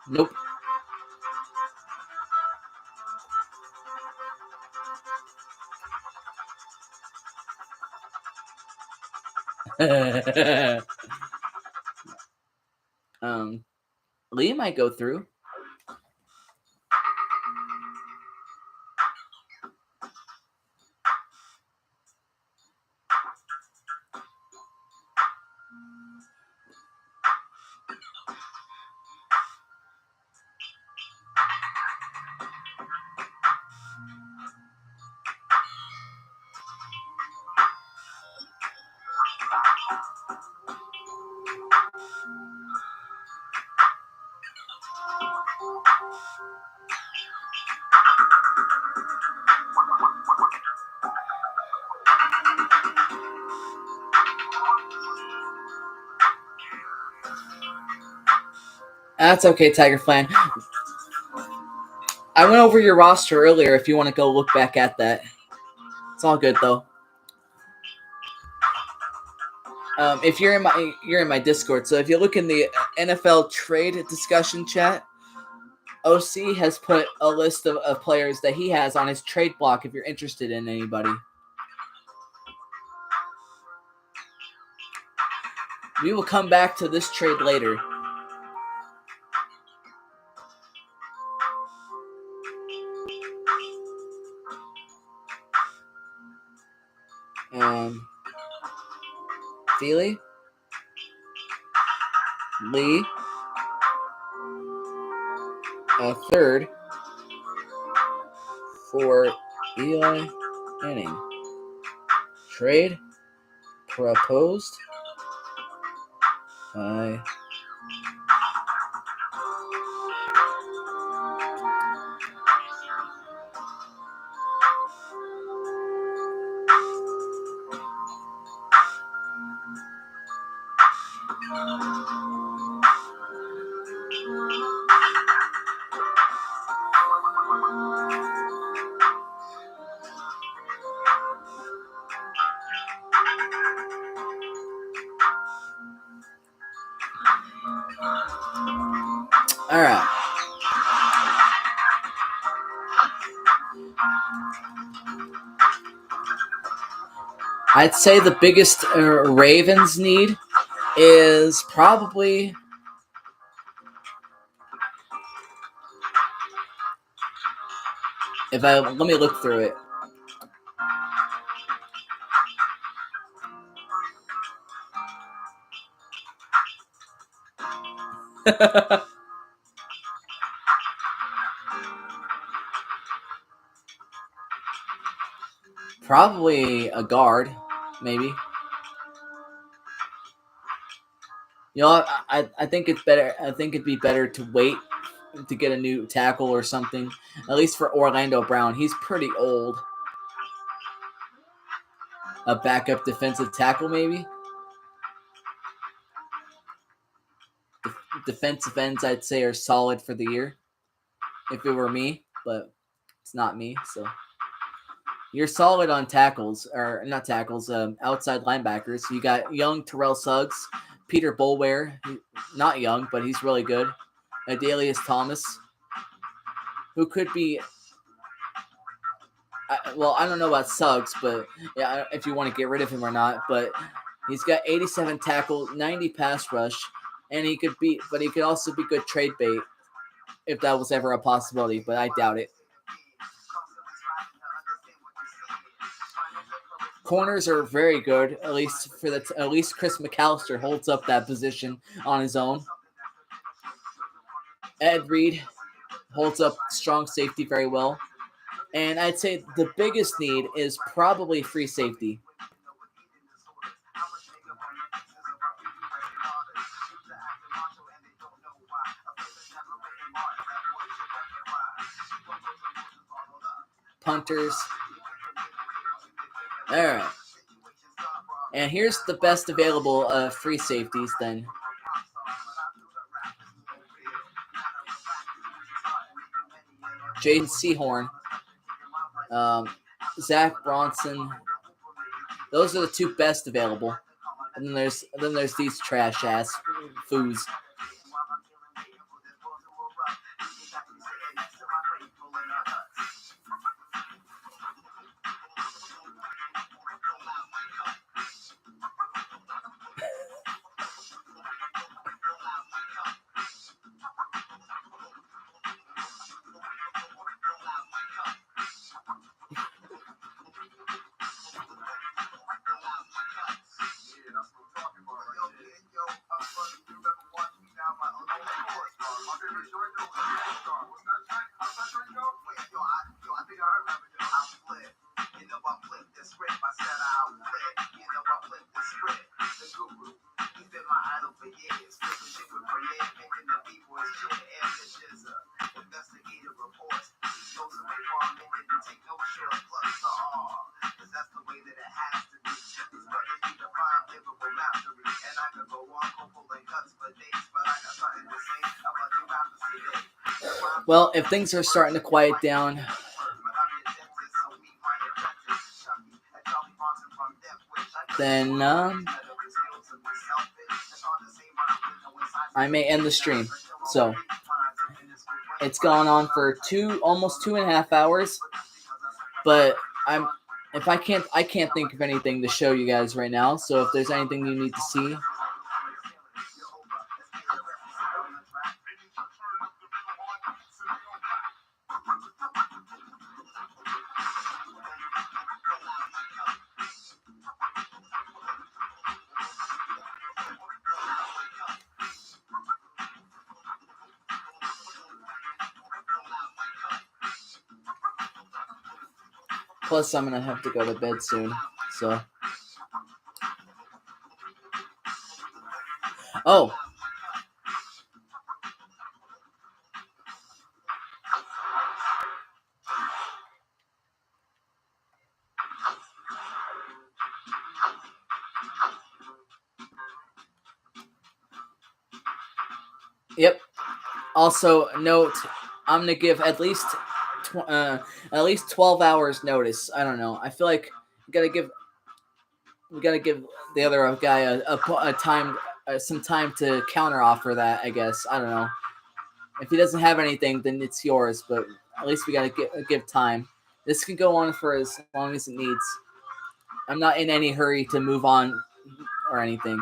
Nope. Lee might go through. That's okay, Tiger Flan. I went over your roster earlier if you want to go look back at that. It's all good though. If you're in my Discord, so if you look in the NFL trade discussion chat, OC has put a list of players that he has on his trade block if you're interested in anybody. We will come back to this trade later. Feely, Lee, a third for Eli Manning. Trade proposed by all right. I'd say the biggest Ravens need is probably let me look through it. Probably a guard, maybe. You know, I think it's better. I think it'd be better to wait to get a new tackle or something. At least for Orlando Brown, he's pretty old. A backup defensive tackle, maybe. Defensive ends, I'd say, are solid for the year. If it were me, but it's not me, so. You're solid on tackles, or not tackles, outside linebackers. You got young Terrell Suggs, Peter Boulware, not young, but he's really good. Adalius Thomas, who could be, well, I don't know about Suggs, but yeah, if you want to get rid of him or not, but he's got 87 tackle, 90 pass rush, and he could also be good trade bait if that was ever a possibility, but I doubt it. Corners are very good, at least Chris McAllister holds up that position on his own. Ed Reed holds up strong safety very well. And I'd say the biggest need is probably free safety. Punters. All right. And here's the best available free safeties then. Jaden Sehorn, Zach Bronson. Those are the two best available. And then there's these trash ass foos. Well, if things are starting to quiet down, then I may end the stream. So it's gone on for almost 2.5 hours. But I can't think of anything to show you guys right now. So if there's anything you need to see, Plus, I'm gonna have to go to bed soon. So. Oh. Yep. Also, note I'm gonna give at least 12 hours notice. I don't know. I feel like we gotta give the other guy a time, some time to counter offer that. I guess I don't know. If he doesn't have anything, then it's yours. But at least we gotta give time. This can go on for as long as it needs. I'm not in any hurry to move on or anything.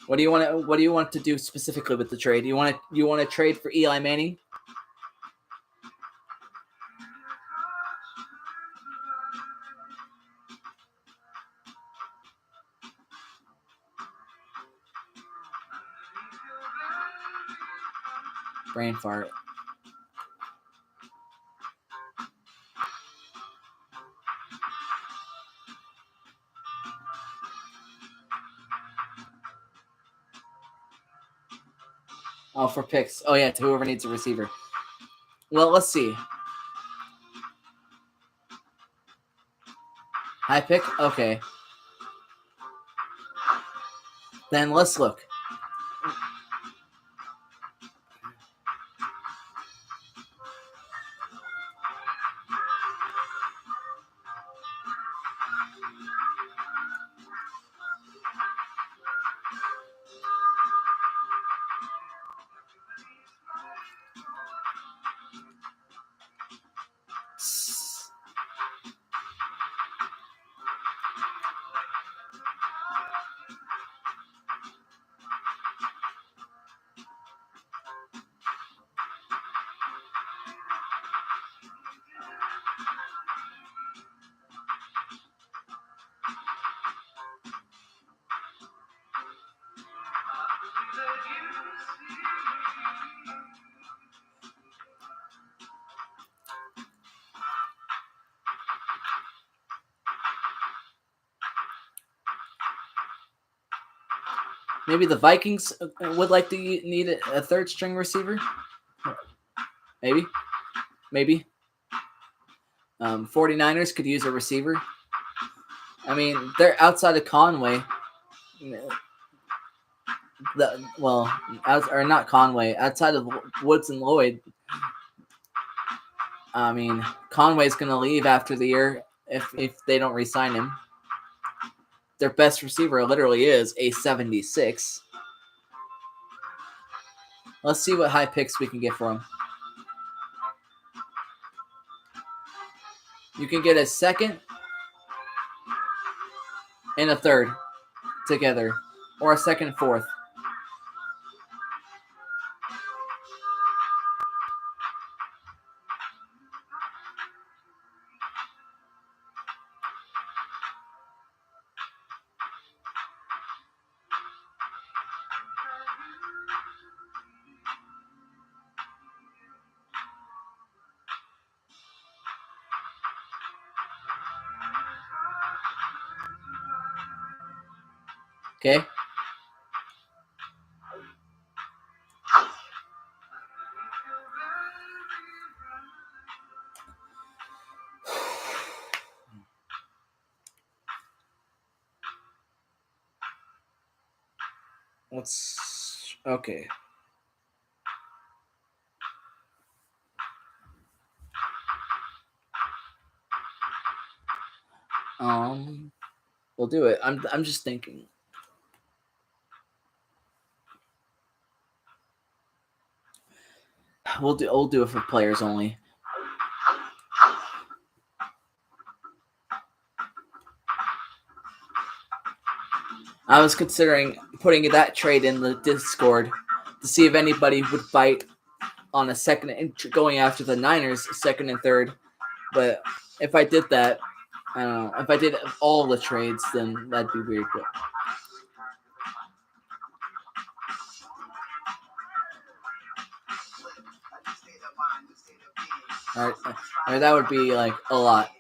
What do you want to do specifically with the trade? You want to trade for Eli Manning? Brain fart. Oh, for picks. Oh yeah, to whoever needs a receiver. Well, let's see. High pick? Okay. Then let's look. Maybe the Vikings would like to need a third string receiver. Maybe. 49ers could use a receiver. I mean, they're outside of Conway. Or not Conway, outside of Woods and Lloyd. I mean, Conway's going to leave after the year if they don't re-sign him. Their best receiver literally is a 76. Let's see what high picks we can get for him. You can get a second and a third together, or a second and fourth. Okay. Okay. We'll do it. I'm just thinking. we'll do it for players only. I was considering putting that trade in the Discord to see if anybody would bite on a second and going after the Niners second and third. But if I did that, I don't know. If I did all the trades, then that'd be weird. But all right, that would be like a lot.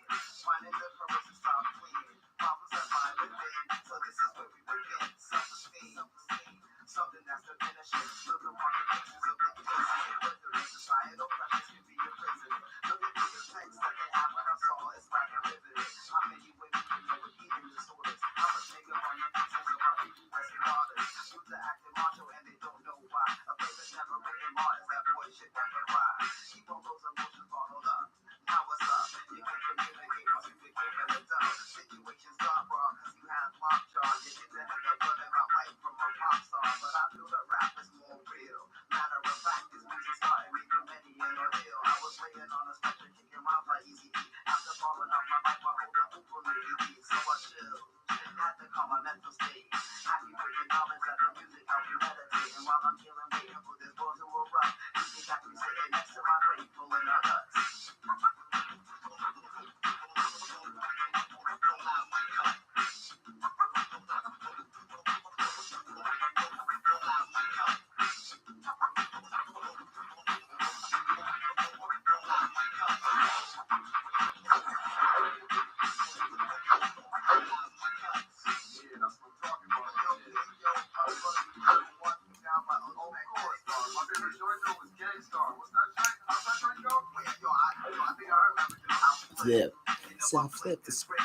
Flip. Flip the script.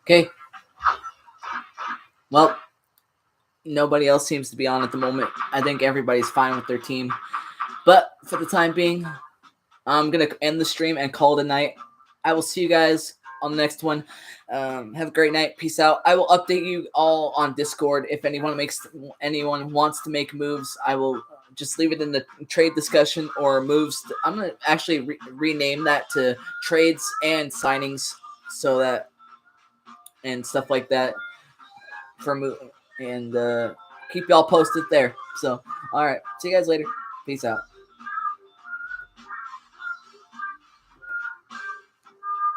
Okay. Well, nobody else seems to be on at the moment. I think everybody's fine with their team. But for the time being, I'm going to end the stream and call it a night. I will see you guys on the next one. Have a great night. Peace out. I will update you all on Discord. If anyone wants to make moves, I will just leave it in the trade discussion or moves. I'm going to actually rename that to trades and signings so that and stuff like that for and keep y'all posted there. So, all right. See you guys later. Peace out.